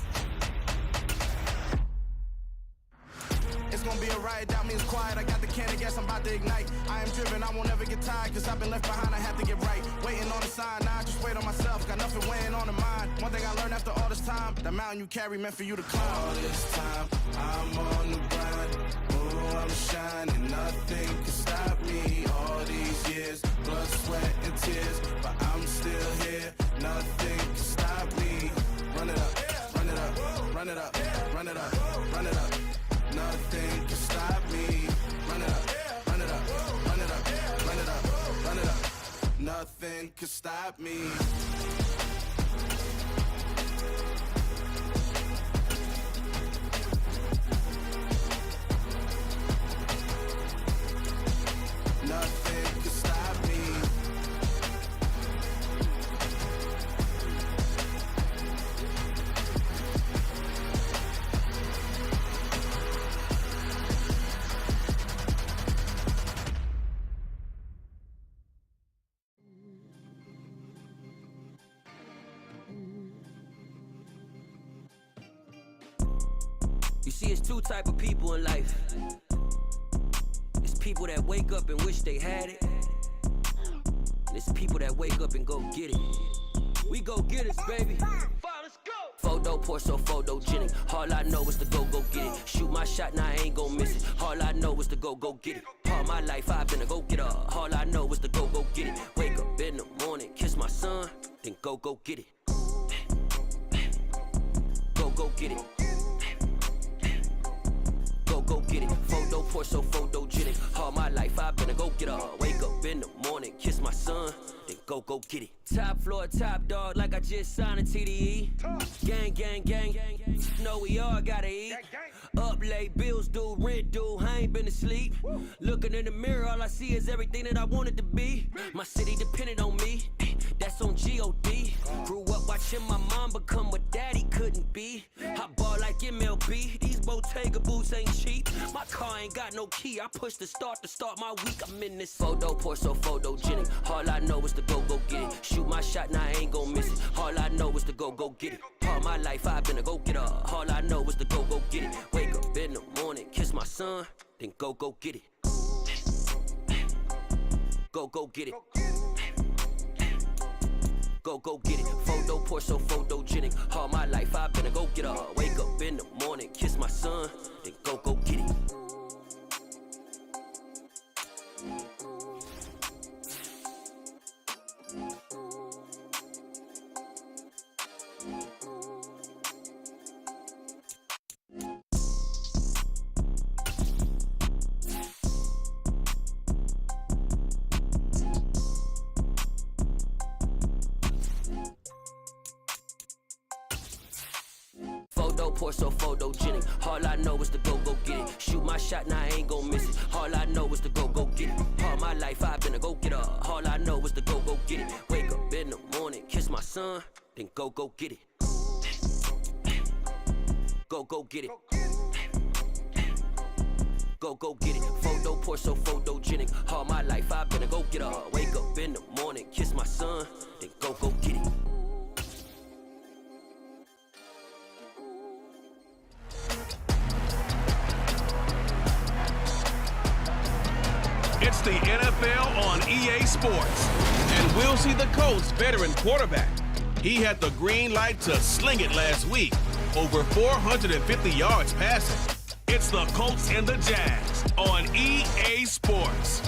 It's gonna be a riot, doubt me it's quiet. I got the can of gas, I'm about to ignite. I am driven, I won't ever get tired, cause I've been left behind, I have to get right. Waiting on the sign, now I just wait on myself. Got nothing weighing on the mind. One thing I learned after all this time, the mountain you carry meant for you to climb. All this time, I'm on the grind. Oh, I'm shining, nothing can stop me. All these years, blood, sweat, and tears, but I'm still here. Nothing can stop me. Run it up, run it up, run it up, run it up, run it up. Nothing can stop me. Run it up, run it up, run it up, run it up, run it up. Nothing can stop me. Nothing can stop me. You see, it's two type of people in life. It's people that wake up and wish they had it. And it's people that wake up and go get it. We go get it, baby. Let's go. Photo pour so photogenic. All I know is to go get it. Shoot my shot, now I ain't gon' miss it. All I know is to go get it. All my life I've been a go getter. All I know is to go get it. Wake up in the morning, kiss my son, then go get it. Go get it. Go get it. Photo pour so photogenic. All my life I've been a go getter. Wake up in the morning, kiss my son, then go get it. Top floor, top dog, like I just signed a TDE. Gang, gang, gang, gang. Know we all gotta eat. Up late, bills due, rent due, I ain't been asleep. Looking in the mirror, all I see is everything that I wanted to be. My city depended on me, that's on G.O.D. Grew up watching my mom become what daddy couldn't be. I ball like MLB, these Bottega boots ain't cheap. My car ain't got no key, I push the start to start my week. I'm in this photo pour so photogenic. All I know is to go get it. Shoot my shot, now I ain't gon' miss it. All I know is to go get it. All my life I've been a go getter. All I know is to go get it. Wake up in the morning, kiss my son, then go get it. Go get it. Go get it. Photo pour so photogenic. All my life I've been a go getter. Wake up in the morning, kiss my son, then go get it. Pour so photogenic. All I know is to go get it. Shoot my shot, now I ain't gon' miss it. All I know is to go get it. All my life I've been a go getter. All I know is to go get it. Wake up in the morning, kiss my son, then go get it. Go get it. Go get it. Photo pour so photogenic. All my life I've been a go getter. Wake up in the morning, kiss my son, then go get it. It's the NFL on EA Sports. we'll see the Colts' veteran quarterback. He had the green light to sling it last week, over 450 yards passing. It's the Colts and the Jags on EA Sports.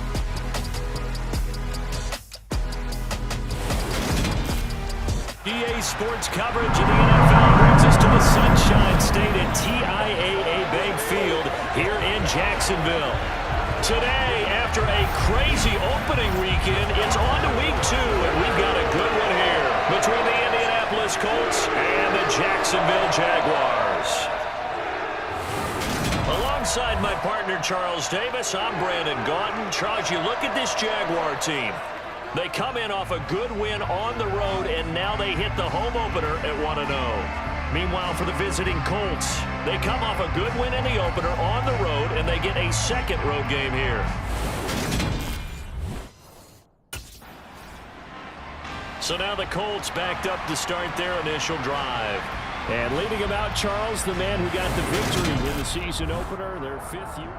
EA Sports coverage of the NFL brings us to the Sunshine State at TIAA Bank Field here in Jacksonville. Today, after a crazy opening weekend, it's on to week 2, and we've got a good one here between the Indianapolis Colts and the Jacksonville Jaguars. Alongside my partner, Charles Davis, I'm Brandon Gaunton. Charles, you look at this Jaguar team. They come in off a good win on the road, and now they hit the home opener at 1-0. Meanwhile, for the visiting Colts, they come off a good win in the opener on the road, and they get a second road game here. So now the Colts backed up to start their initial drive. And leading them out, Charles, the man who got the victory in the season opener, their 5th year.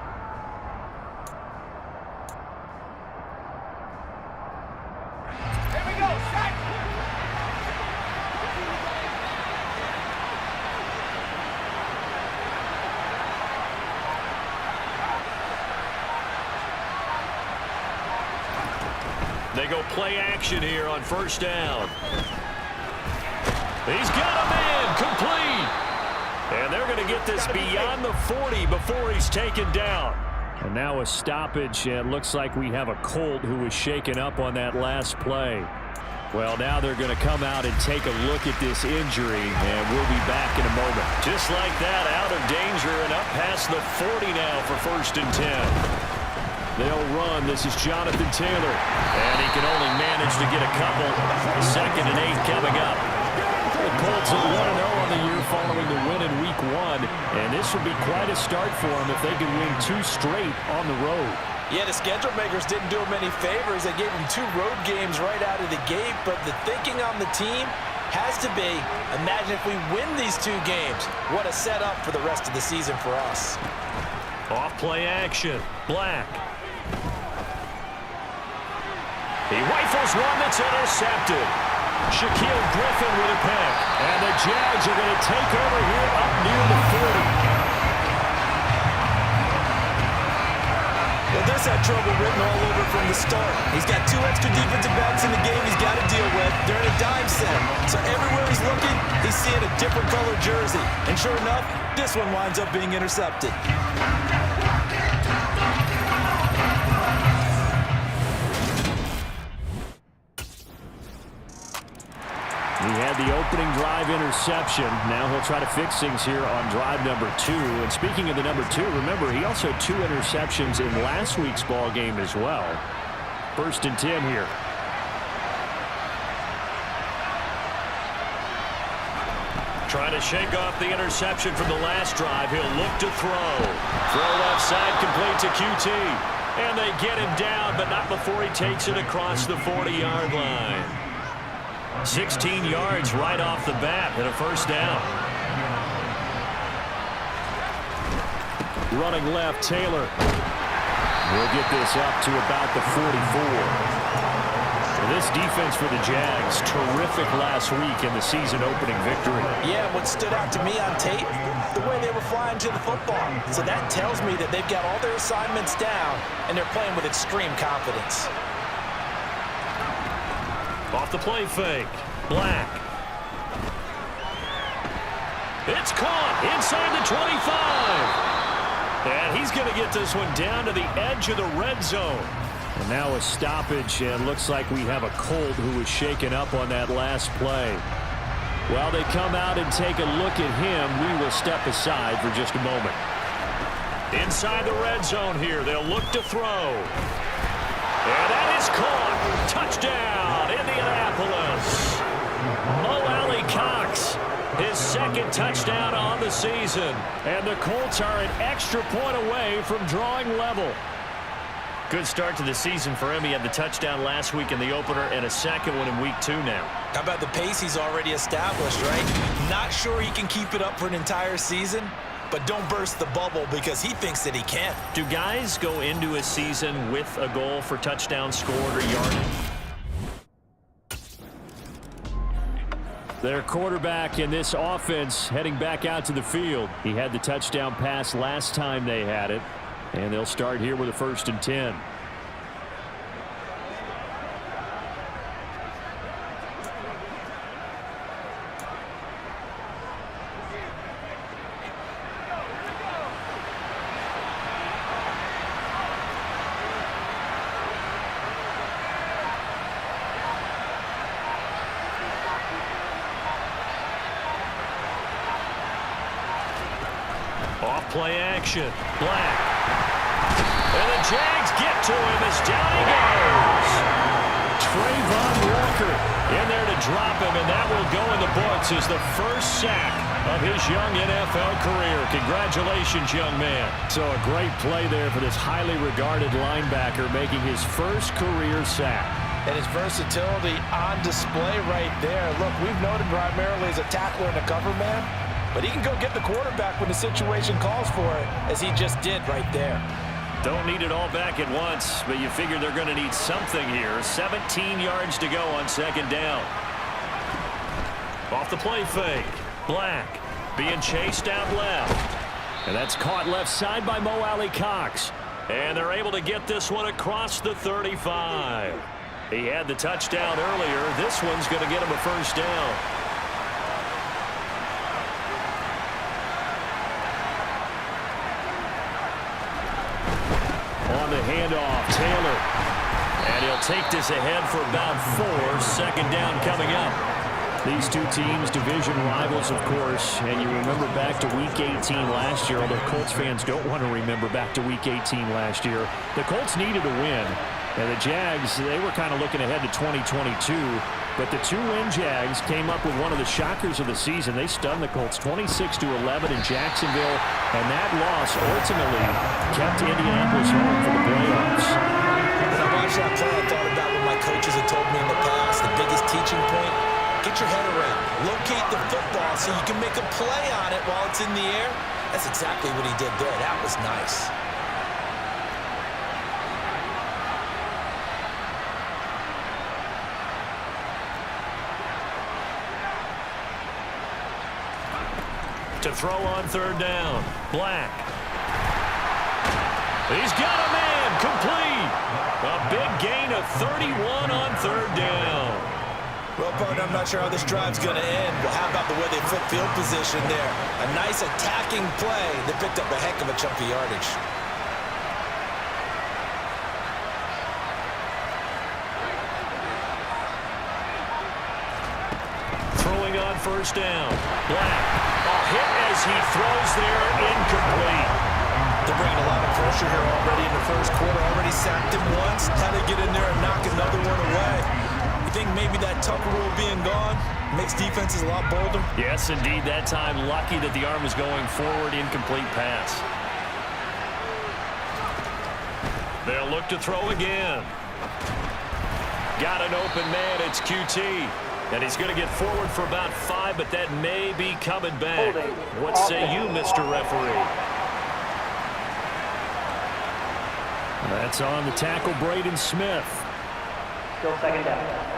They go play action here on first down. He's got a man complete. And they're going to get this beyond the 40 before he's taken down. And now a stoppage. It looks like we have a Colt who was shaken up on that last play. Well, now they're going to come out and take a look at this injury, and we'll be back in a moment. Just like that, out of danger and up past the 40 now for 1st and 10. They'll run. This is Jonathan Taylor. And he can only manage to get a couple. 2nd and 8 coming up. The Colts are 1-0 on the year following the win in Week 1. And this would be quite a start for them if they could win 2 straight on the road. Yeah, the schedule makers didn't do him any favors. They gave him 2 road games right out of the gate. But the thinking on the team has to be, imagine if we win these 2 games. What a setup for the rest of the season for us. Off play action. Black. He rifles one that's intercepted. Shaquille Griffin with a pick. And the Jags are going to take over here up near the 40. Well, this had trouble written all over from the start. He's got 2 extra defensive backs in the game he's got to deal with. They're in a dime set. So everywhere he's looking, he's seeing a different color jersey. And sure enough, this one winds up being intercepted. He had the opening drive interception. Now he'll try to fix things here on drive number 2. And speaking of the number 2, remember, he also had 2 interceptions in last week's ball game as well. 1st and 10 here. Trying to shake off the interception from the last drive. He'll look to throw. Throw left side, complete to QT. And they get him down, but not before he takes it across the 40-yard line. 16 yards right off the bat and a 1st down. Running left, Taylor. We'll get this up to about the 44. This defense for the Jags, terrific last week in the season-opening victory. Yeah, what stood out to me on tape, the way they were flying to the football. So that tells me that they've got all their assignments down, and they're playing with extreme confidence. Off the play fake. Black. It's caught inside the 25. And he's going to get this one down to the edge of the red zone. And now a stoppage, and looks like we have a Colt who was shaken up on that last play. While they come out and take a look at him, we will step aside for just a moment. Inside the red zone here, they'll look to throw. And that is caught. Touchdown, Indianapolis. Mo Alley Cox, his 2nd touchdown on the season. And the Colts are an extra point away from drawing level. Good start to the season for him. He had the touchdown last week in the opener and a 2nd one in week 2 now. How about the pace he's already established, right? Not sure he can keep it up for an entire season, but don't burst the bubble because he thinks that he can. Do guys go into a season with a goal for touchdown scored or yardage? Their quarterback in this offense heading back out to the field. He had the touchdown pass last time they had it. And they'll start here with a 1st and 10. Off-play action. Black. And the Jags get to him as down he goes. Trayvon Walker in there to drop him, and that will go in the books as the first sack of his young NFL career. Congratulations, young man. So a great play there for this highly regarded linebacker making his first career sack. And his versatility on display right there. Look, we've noted primarily as a tackler and a cover man, but he can go get the quarterback when the situation calls for it, as he just did right there. Don't need it all back at once, but you figure they're going to need something here. 17 yards to go on 2nd down. Off the play fake. Black being chased out left. And that's caught left side by Mo Alley Cox. And they're able to get this one across the 35. He had the touchdown earlier. This one's going to get him a 1st down. On the handoff, Taylor. And he'll take this ahead for about 4. 2nd down coming up. These two teams, division rivals, of course, and you remember back to Week 18 last year, although Colts fans don't want to remember back to Week 18 last year. The Colts needed a win, and the Jags, they were kind of looking ahead to 2022, but the 2-win Jags came up with one of the shockers of the season. They stunned the Colts 26-11 in Jacksonville, and that loss ultimately kept Indianapolis home for the playoffs. When I watched that play, I thought about what my coaches had told me in the past. The biggest teaching point: get your head around. Locate the football so you can make a play on it while it's in the air. That's exactly what he did there. That was nice. To throw on 3rd down. Black. He's got a man. Complete. A big gain of 31 on 3rd down. Well, partner, I'm not sure how this drive's going to end, but how about the way they flip field position there? A nice attacking play that picked up a heck of a chunk of yardage. Throwing on 1st down. Black. A hit as he throws there, incomplete. They're bringing a lot of pressure here already in the 1st quarter. Already sacked him once. Had to get in there and knock another one away. You think maybe that Tucker rule being gone makes defenses a lot bolder? Yes, indeed. That time, lucky that the arm was going forward. Incomplete pass. They'll look to throw again. Got an open man. It's QT. And he's going to get forward for about 5, but that may be coming back. What say you, Mr. Referee? That's on the tackle, Braden Smith. Still 2nd down.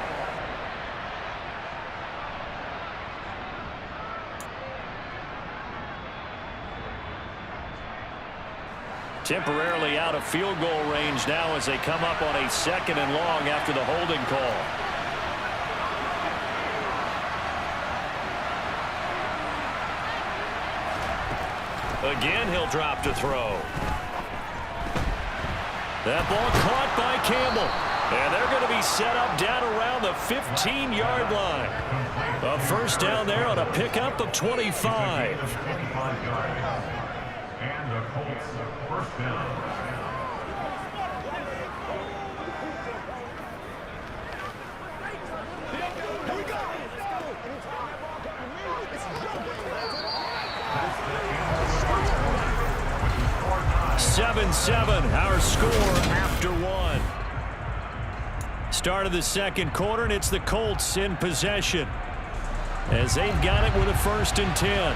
Temporarily out of field goal range now as they come up on a 2nd and long after the holding call. Again, he'll drop to throw. That ball caught by Campbell. And they're going to be set up down around the 15-yard line. A 1st down there on a pickup of 25. And the Colts 1st down. Here we go. 7-7, our score after 1. Start of the 2nd quarter, and it's the Colts in possession as they've got it with a 1st and 10.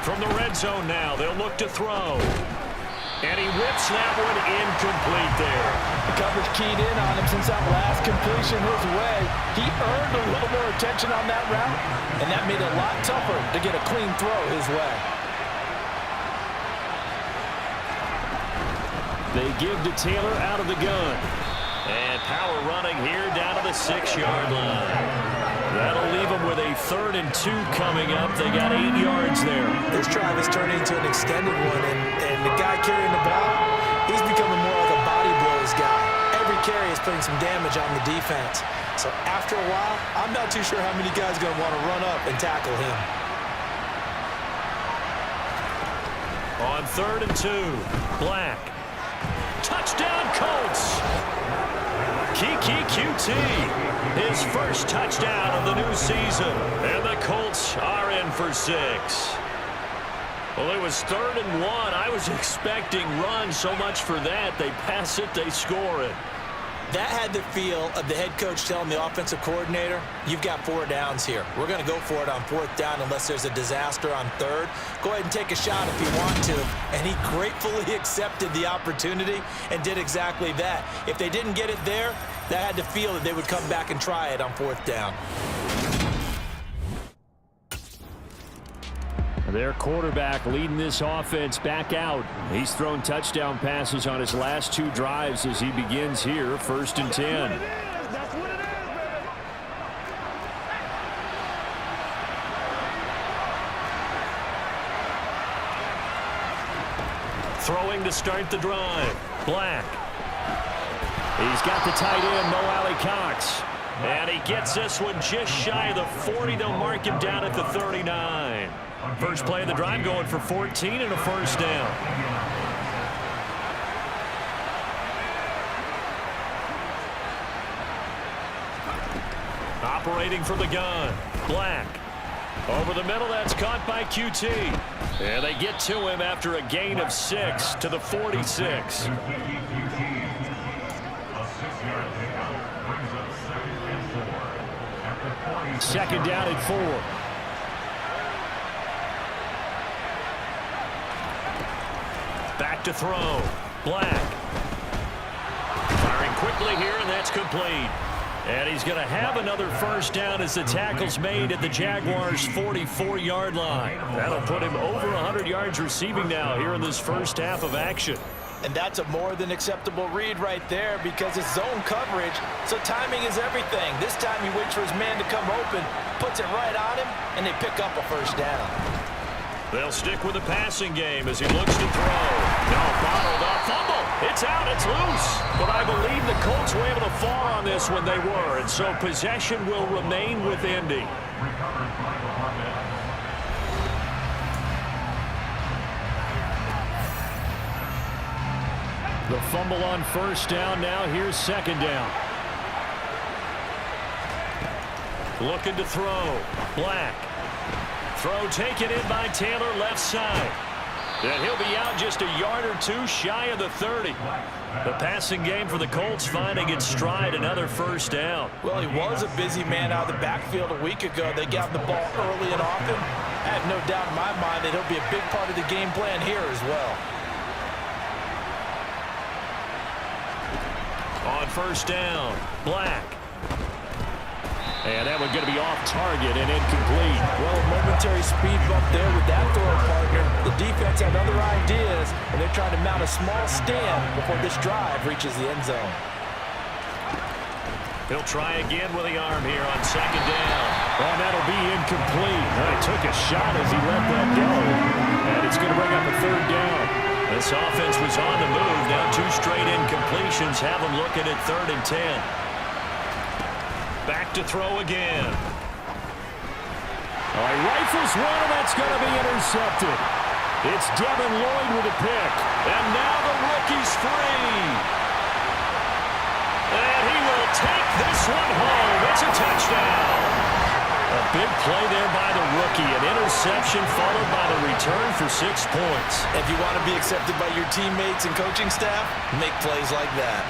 From the red zone now, they'll look to throw. And he whips that one incomplete there. coverage keyed in on him since that last completion his way. He earned a little more attention on that route, and that made it a lot tougher to get a clean throw his way. They give to Taylor out of the gun. And power running here down to the 6-yard line. That'll leave them with a 3rd and 2 coming up. They got 8 yards there. This drive is turning into an extended one, and the guy carrying the ball, he's becoming more like a body blows guy. Every carry is putting some damage on the defense. So after a while, I'm not too sure how many guys are going to want to run up and tackle him. On 3rd and 2, Black. Touchdown, Colts! Kiki QT, his first touchdown of the new season. And the Colts are in for 6. Well, it was 3rd and 1. I was expecting run, so much for that. They pass it, they score it. That had the feel of the head coach telling the offensive coordinator, you've got 4 downs here. We're going to go for it on 4th down unless there's a disaster on 3rd. Go ahead and take a shot if you want to. And he gratefully accepted the opportunity and did exactly that. If they didn't get it there, that had the feel that they would come back and try it on 4th down. Their quarterback leading this offense back out. He's thrown touchdown passes on his last 2 drives as he begins here, 1st and 10. Throwing to start the drive. Black. He's got the tight end, Mo Alley-Cox. And he gets this one just shy of the 40. They'll mark him down at the 39. First play of the drive going for 14 and a 1st down. Operating from the gun. Black. Over the middle, that's caught by QT. And they get to him after a gain of 6 to the 46. Second down at 4. Back to throw. Black. Firing quickly here, and that's complete. And he's going to have another 1st down as the tackle's made at the Jaguars' 44-yard line. That'll put him over 100 yards receiving now here in this first half of action. And that's a more than acceptable read right there because it's zone coverage, so timing is everything. This time he waits for his man to come open, puts it right on him, and they pick up a 1st down. They'll stick with the passing game as he looks to throw. No, bottled up. Fumble. It's out. It's loose. But I believe the Colts were able to fall on this when they were, and so possession will remain with Indy. The fumble on 1st down. Now here's 2nd down. Looking to throw. Black. Throw taken in by Taylor, left side. And he'll be out just a yard or 2 shy of the 30. The passing game for the Colts finding its stride, another 1st down. Well, he was a busy man out of the backfield a week ago. They got him the ball early and often. I have no doubt in my mind that he'll be a big part of the game plan here as well. On 1st down, Black. And that one's going to be off target and incomplete. Well, a momentary speed bump there with that throw partner. The defense had other ideas, and they're trying to mount a small stand before this drive reaches the end zone. He'll try again with the arm here on 2nd down. And that'll be incomplete. He took a shot as he let that go. And it's going to bring up a 3rd down. This offense was on the move. Now 2 straight incompletions have them looking at 3rd and 10. Back to throw again. He rifles one, and that's going to be intercepted. It's Devin Lloyd with a pick. And now the rookie's free. And he will take this one home. It's a touchdown. A big play there by the rookie. An interception followed by the return for 6 points. If you want to be accepted by your teammates and coaching staff, make plays like that.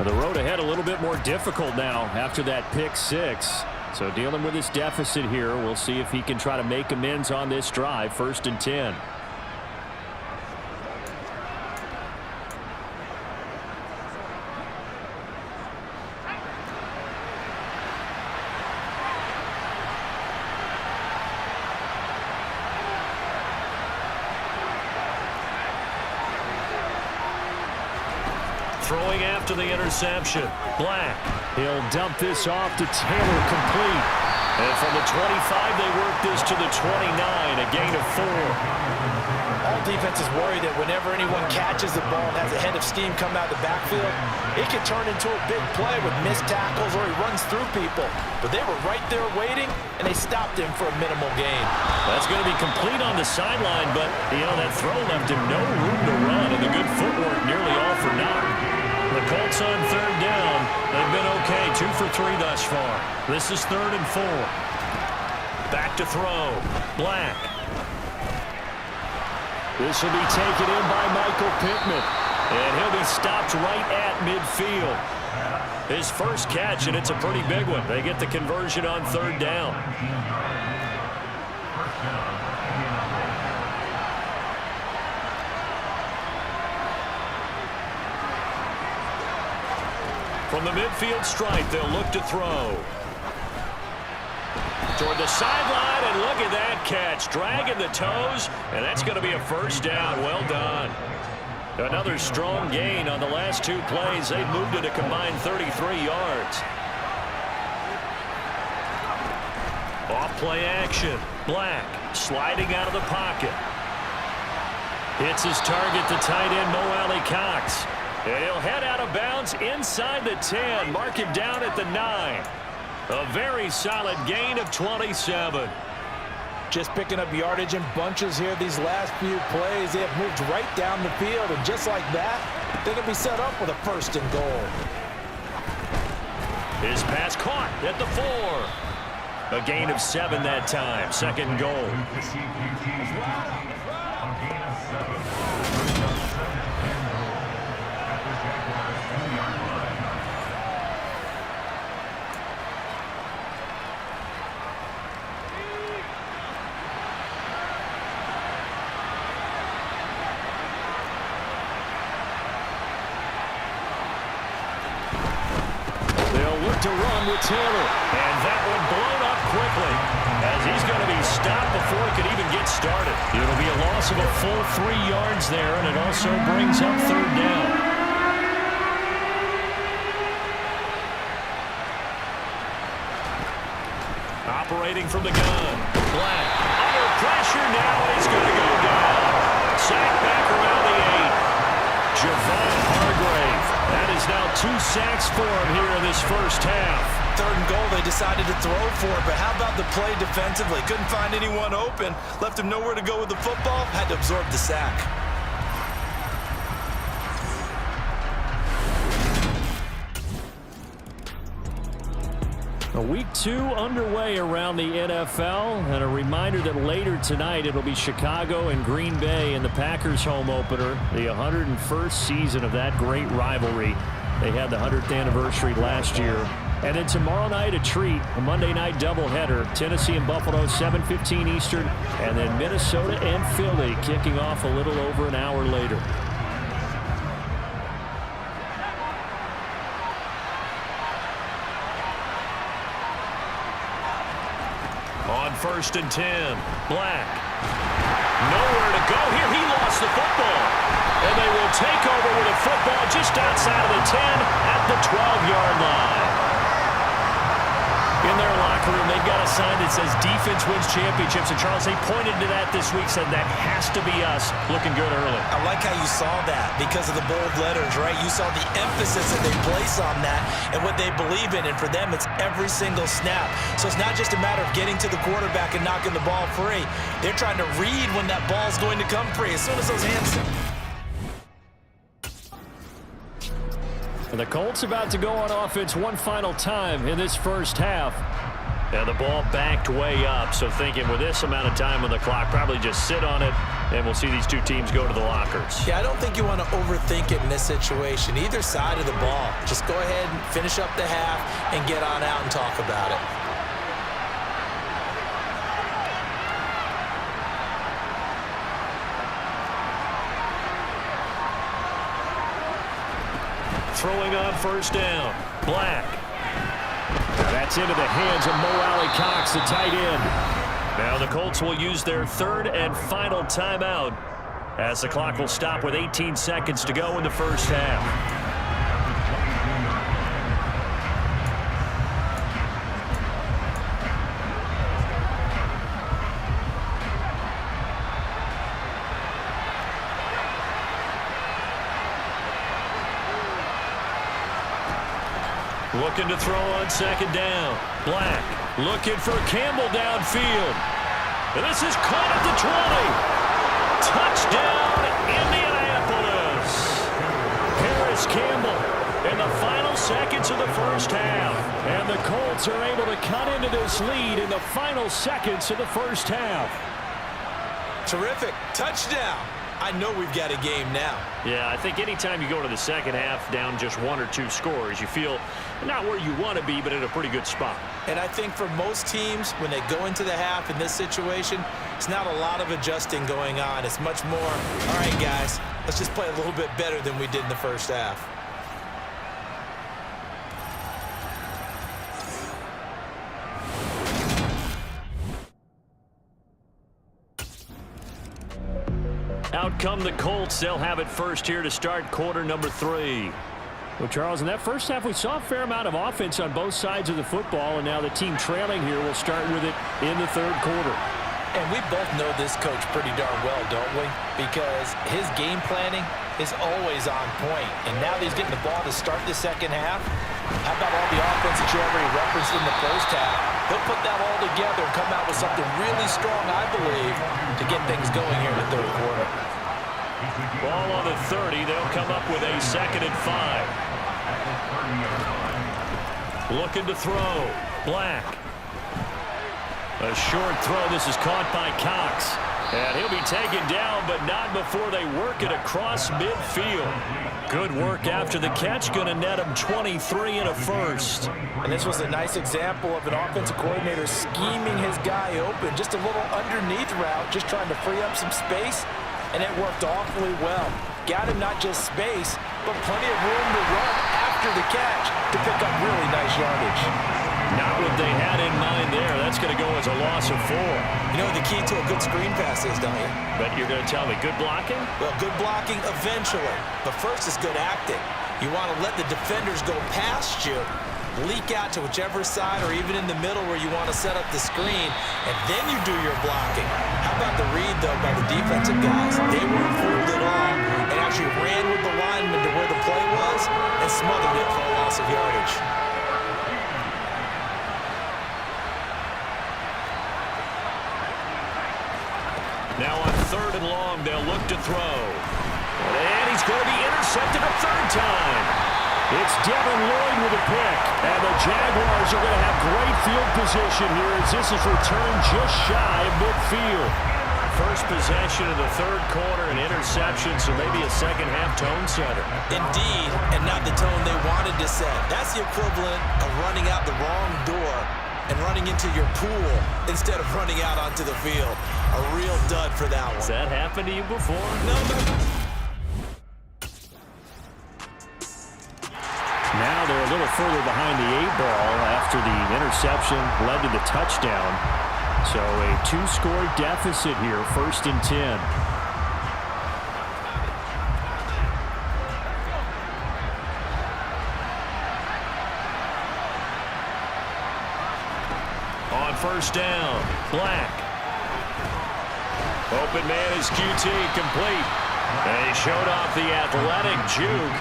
The road ahead a little bit more difficult now after that pick six. So dealing with this deficit here, we'll see if he can try to make amends on this drive. 1st and 10. Throwing after the interception. Black. He'll dump this off to Taylor, complete. And from the 25, they work this to the 29, a gain of 4. All defenses worry that whenever anyone catches the ball and has a head of steam coming out of the backfield, it can turn into a big play with missed tackles or he runs through people. But they were right there waiting, and they stopped him for a minimal gain. That's going to be complete on the sideline, but, that throw left him no room to run, and the good footwork nearly all for naught. The Colts on 3rd down. They've been okay, 2 for 3 thus far. This is 3rd and 4. Back to throw. Black. This will be taken in by Michael Pittman. And he'll be stopped right at midfield. His first catch, and it's a pretty big one. They get the conversion on 3rd down. From the midfield stripe, they'll look to throw. Toward the sideline, and look at that catch. Dragging the toes, and that's going to be a 1st down. Well done. Another strong gain on the last 2 plays. They've moved it a combined 33 yards. Off play action. Black sliding out of the pocket. Hits his target, the tight end, Mo Alley-Cox. And he'll head out of bounds inside the 10. Mark him down at the 9. A very solid gain of 27. Just picking up yardage in bunches here these last few plays. They have moved right down the field, and just like that, they can be set up with a 1st and goal. His pass caught at the 4. A gain of 7 that time. 2nd and goal. To run with Taylor. And that one blown up quickly as he's going to be stopped before it could even get started. It'll be a loss of a full 3 yards there, and it also brings up 3rd down. Operating from the gun. Black under pressure now, and he's going to go down. Sack back around the 8. Javon Hargrave. That is now 2 sacks for him here in this first half. 3rd and goal, they decided to throw for it, but how about the play defensively? Couldn't find anyone open, left him nowhere to go with the football, had to absorb the sack. Week 2 underway around the NFL, and a reminder that later tonight it'll be Chicago and Green Bay in the Packers home opener, the 101st season of that great rivalry. They had the 100th anniversary last year. And then tomorrow night, a treat, a Monday night doubleheader, Tennessee and Buffalo, 7:15 Eastern, and then Minnesota and Philly kicking off a little over an hour later. On 1st and 10, Black. Nowhere to go here. He lost the football. And they will take over with a football just outside of the 10 at the 12-yard line. In their locker room, they've got a sign that says defense wins championships. And Charles, they pointed to that this week, said that has to be us. Looking good early. I like how you saw that because of the bold letters, right? You saw the emphasis that they place on that and what they believe in. And for them, it's every single snap. So it's not just a matter of getting to the quarterback and knocking the ball free. They're trying to read when that ball's going to come free as soon as those hands... And the Colts about to go on offense one final time in this first half. And the ball backed way up, so thinking with this amount of time on the clock, probably just sit on it And we'll see these two teams go to the lockers. Yeah, I don't think you want to overthink it in this situation. Either side of the ball. Just go ahead and finish up the half and get on out and talk about it. Throwing on first down. Black. That's into the hands of Mo Alley Cox, the tight end. Now the Colts will use their third and final timeout as the clock will stop with 18 seconds to go in the first half. Looking to throw on second down. Black looking for Campbell downfield. And this is caught at the 20. Touchdown, Indianapolis. Paris Campbell in the final seconds of the first half. And the Colts are able to cut into this lead in the final seconds of the first half. Terrific. Touchdown. I know we've got a game now. Yeah, I think anytime you go to the second half down just 1 or 2 scores, you feel not where you want to be, but in a pretty good spot. And I think for most teams, when they go into the half in this situation, it's not a lot of adjusting going on. It's much more, all right, guys, let's just play a little bit better than we did in the first half. Out come the Colts. They'll have it first here to start quarter number 3. Well, Charles, in that first half, we saw a fair amount of offense on both sides of the football, and now the team trailing here will start with it in the third quarter. And we both know this coach pretty darn well, don't we? Because his game planning is always on point. And now that he's getting the ball to start the second half, how about all the offense that you already referenced in the first half? He'll put that all together and come out with something really strong, I believe, to get things going here in the third quarter. Ball on the 30. They'll come up with a 2nd and 5. Looking to throw. Black. A short throw. This is caught by Cox. And he'll be taken down, but not before they work it across midfield. Good work after the catch. Going to net him 23 and a first. And this was a nice example of an offensive coordinator scheming his guy open. Just a little underneath route, just trying to free up some space. And it worked awfully well. Got him not just space, but plenty of room to run after the catch to pick up really nice yardage. Not what they had in mind there. That's going to go as a loss of 4. You know what the key to a good screen pass is, don't you? But you're going to tell me good blocking? Well, good blocking eventually. But first is good acting. You want to let the defenders go past you, leak out to whichever side or even in the middle where you want to set up the screen, and then you do your blocking. How about the read, though, by the defensive guys? They weren't fooled at all and actually ran with the lineman to where the play was and smothered it for a loss of yardage. Now on 3rd and long, they'll look to throw. And he's going to be intercepted a 3rd time. It's Devin Lloyd with a pick. And the Jaguars are going to have great field position here as this is returned just shy of midfield. First possession of the third quarter, an interception, so maybe a second half tone setter. Indeed, and not the tone they wanted to set. That's the equivalent of running out the wrong door and running into your pool instead of running out onto the field. A real dud for that one. Has that happened to you before? No. Now they're a little further behind the 8-ball after the interception led to the touchdown. So a 2-score deficit here, 1st and 10. On 1st down, Black. Open man is QT, complete. And he showed off the athletic juke.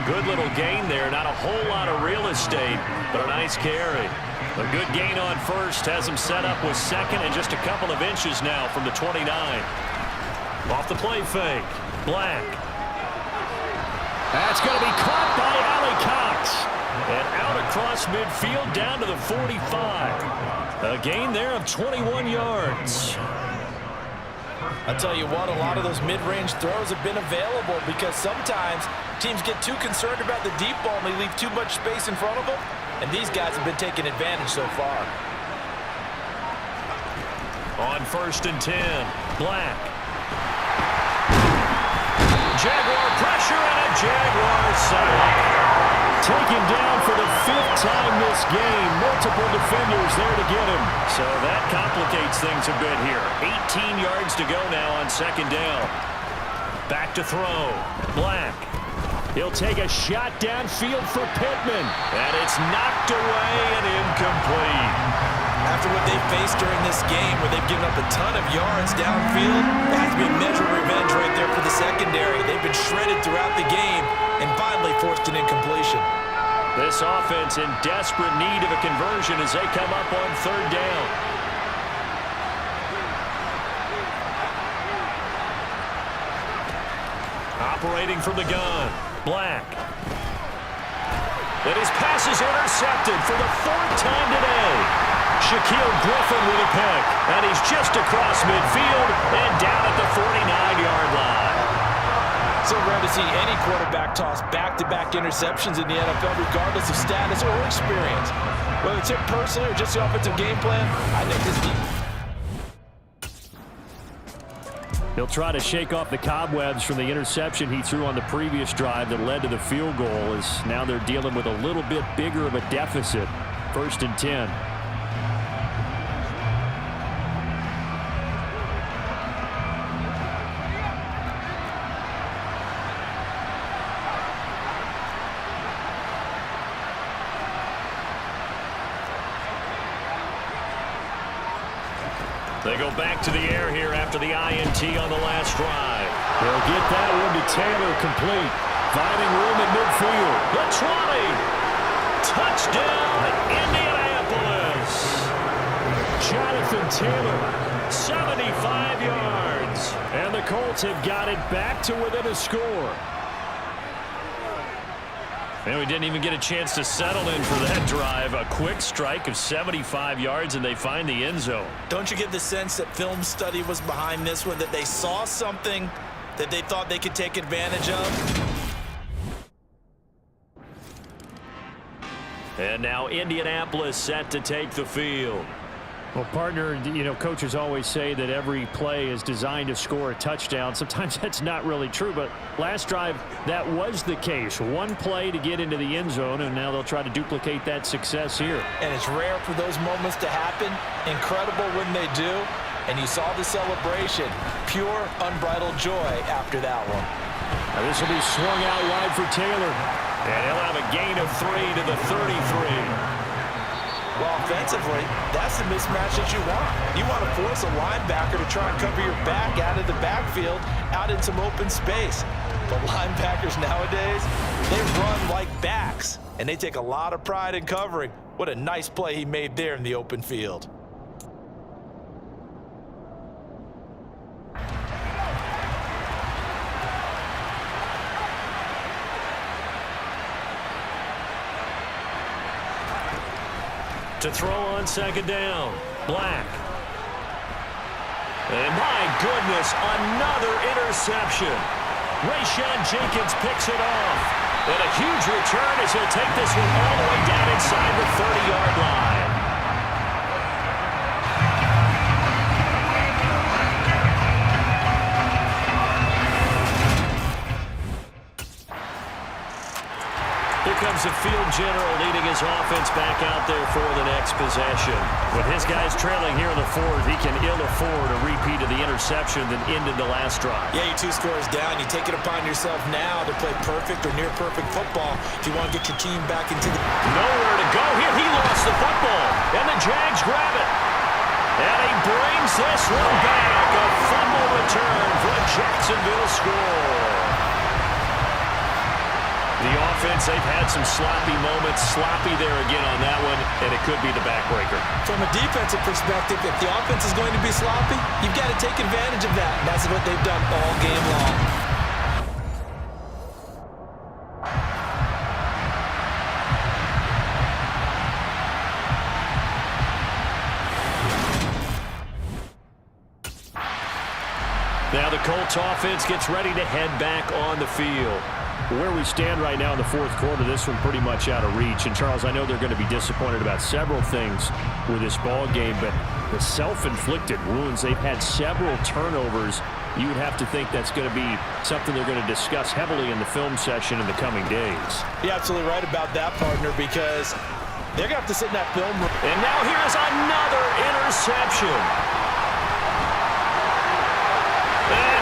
Good little gain there. Not a whole lot of real estate, but a nice carry. A good gain on 1st has him set up with 2nd and just a couple of inches now from the 29. Off the play fake. Black. That's going to be caught by Alley Cox. And out across midfield down to the 45. A gain there of 21 yards. I'll tell you what, a lot of those mid-range throws have been available because sometimes teams get too concerned about the deep ball and they leave too much space in front of them, and these guys have been taking advantage so far. On 1st and 10, Black. Jaguar pressure and a Jaguar sack. Taken down for the 5th time this game. Multiple defenders there to get him. So that complicates things a bit here. 18 yards to go now on 2nd down. Back to throw. Black. He'll take a shot downfield for Pittman. And it's knocked away and incomplete. After what they've faced during this game, where they've given up a ton of yards downfield, that has to be a measure of revenge right there for the secondary. They've been shredded throughout the game and finally forced an incompletion. This offense in desperate need of a conversion as they come up on 3rd down. Operating from the gun, Black. And his pass is intercepted for the 4th time today. Shaquille Griffin with a pick, and he's just across midfield and down at the 49-yard line. So rare to see any quarterback toss back-to-back interceptions in the NFL, regardless of status or experience. Whether it's him personally or just the offensive game plan, I think this team... He'll try to shake off the cobwebs from the interception he threw on the previous drive that led to the field goal, as now they're dealing with a little bit bigger of a deficit. 1st and 10. They go back to the air here after the INT on the last drive. They'll get that one to Taylor complete. Finding room in midfield. The 20. Touchdown, Indianapolis. Jonathan Taylor, 75 yards. And the Colts have got it back to within a score. And we didn't even get a chance to settle in for that drive. A quick strike of 75 yards, and they find the end zone. Don't you get the sense that film study was behind this one, that they saw something that they thought they could take advantage of? And now Indianapolis set to take the field. Well, partner, you know, coaches always say that every play is designed to score a touchdown. Sometimes that's not really true, but last drive, that was the case. One play to get into the end zone, and now they'll try to duplicate that success here. And it's rare for those moments to happen. Incredible when they do. And you saw the celebration. Pure, unbridled joy after that one. Now this will be swung out wide for Taylor. And he'll have a gain of 3 to the 33. Well, offensively, that's the mismatch that you want. You want to force a linebacker to try and cover your back out of the backfield, out in some open space. But linebackers nowadays, they run like backs, and they take a lot of pride in covering. What a nice play he made there in the open field. To throw on 2nd down, Black. And my goodness, another interception. Rayshon Jenkins picks it off. And a huge return as he'll take this one all the way down inside the 30-yard line. Here comes the field general leading his offense back out there for the next possession. With his guys trailing here in the 4th, he can ill afford a repeat of the interception that ended the last drive. Yeah, you're 2 scores down. You take it upon yourself now to play perfect or near-perfect football if you want to get your team back into the... Nowhere to go here. He lost the football, and the Jags grab it. And he brings this one back. A fumble return for a Jacksonville score. The offense, they've had some sloppy moments. Sloppy there again on that one, and it could be the backbreaker. From a defensive perspective, if the offense is going to be sloppy, you've got to take advantage of that. And that's what they've done all game long. the Colts offense gets ready to head back on the field. Where we stand right now in the fourth quarter, this one pretty much out of reach. And, Charles, I know they're going to be disappointed about several things with this ball game, but the self-inflicted wounds, they've had several turnovers. You would have to think that's going to be something they're going to discuss heavily in the film session in the coming days. You're absolutely right about that, partner, because they're going to have to sit in that film room. And now here's another interception.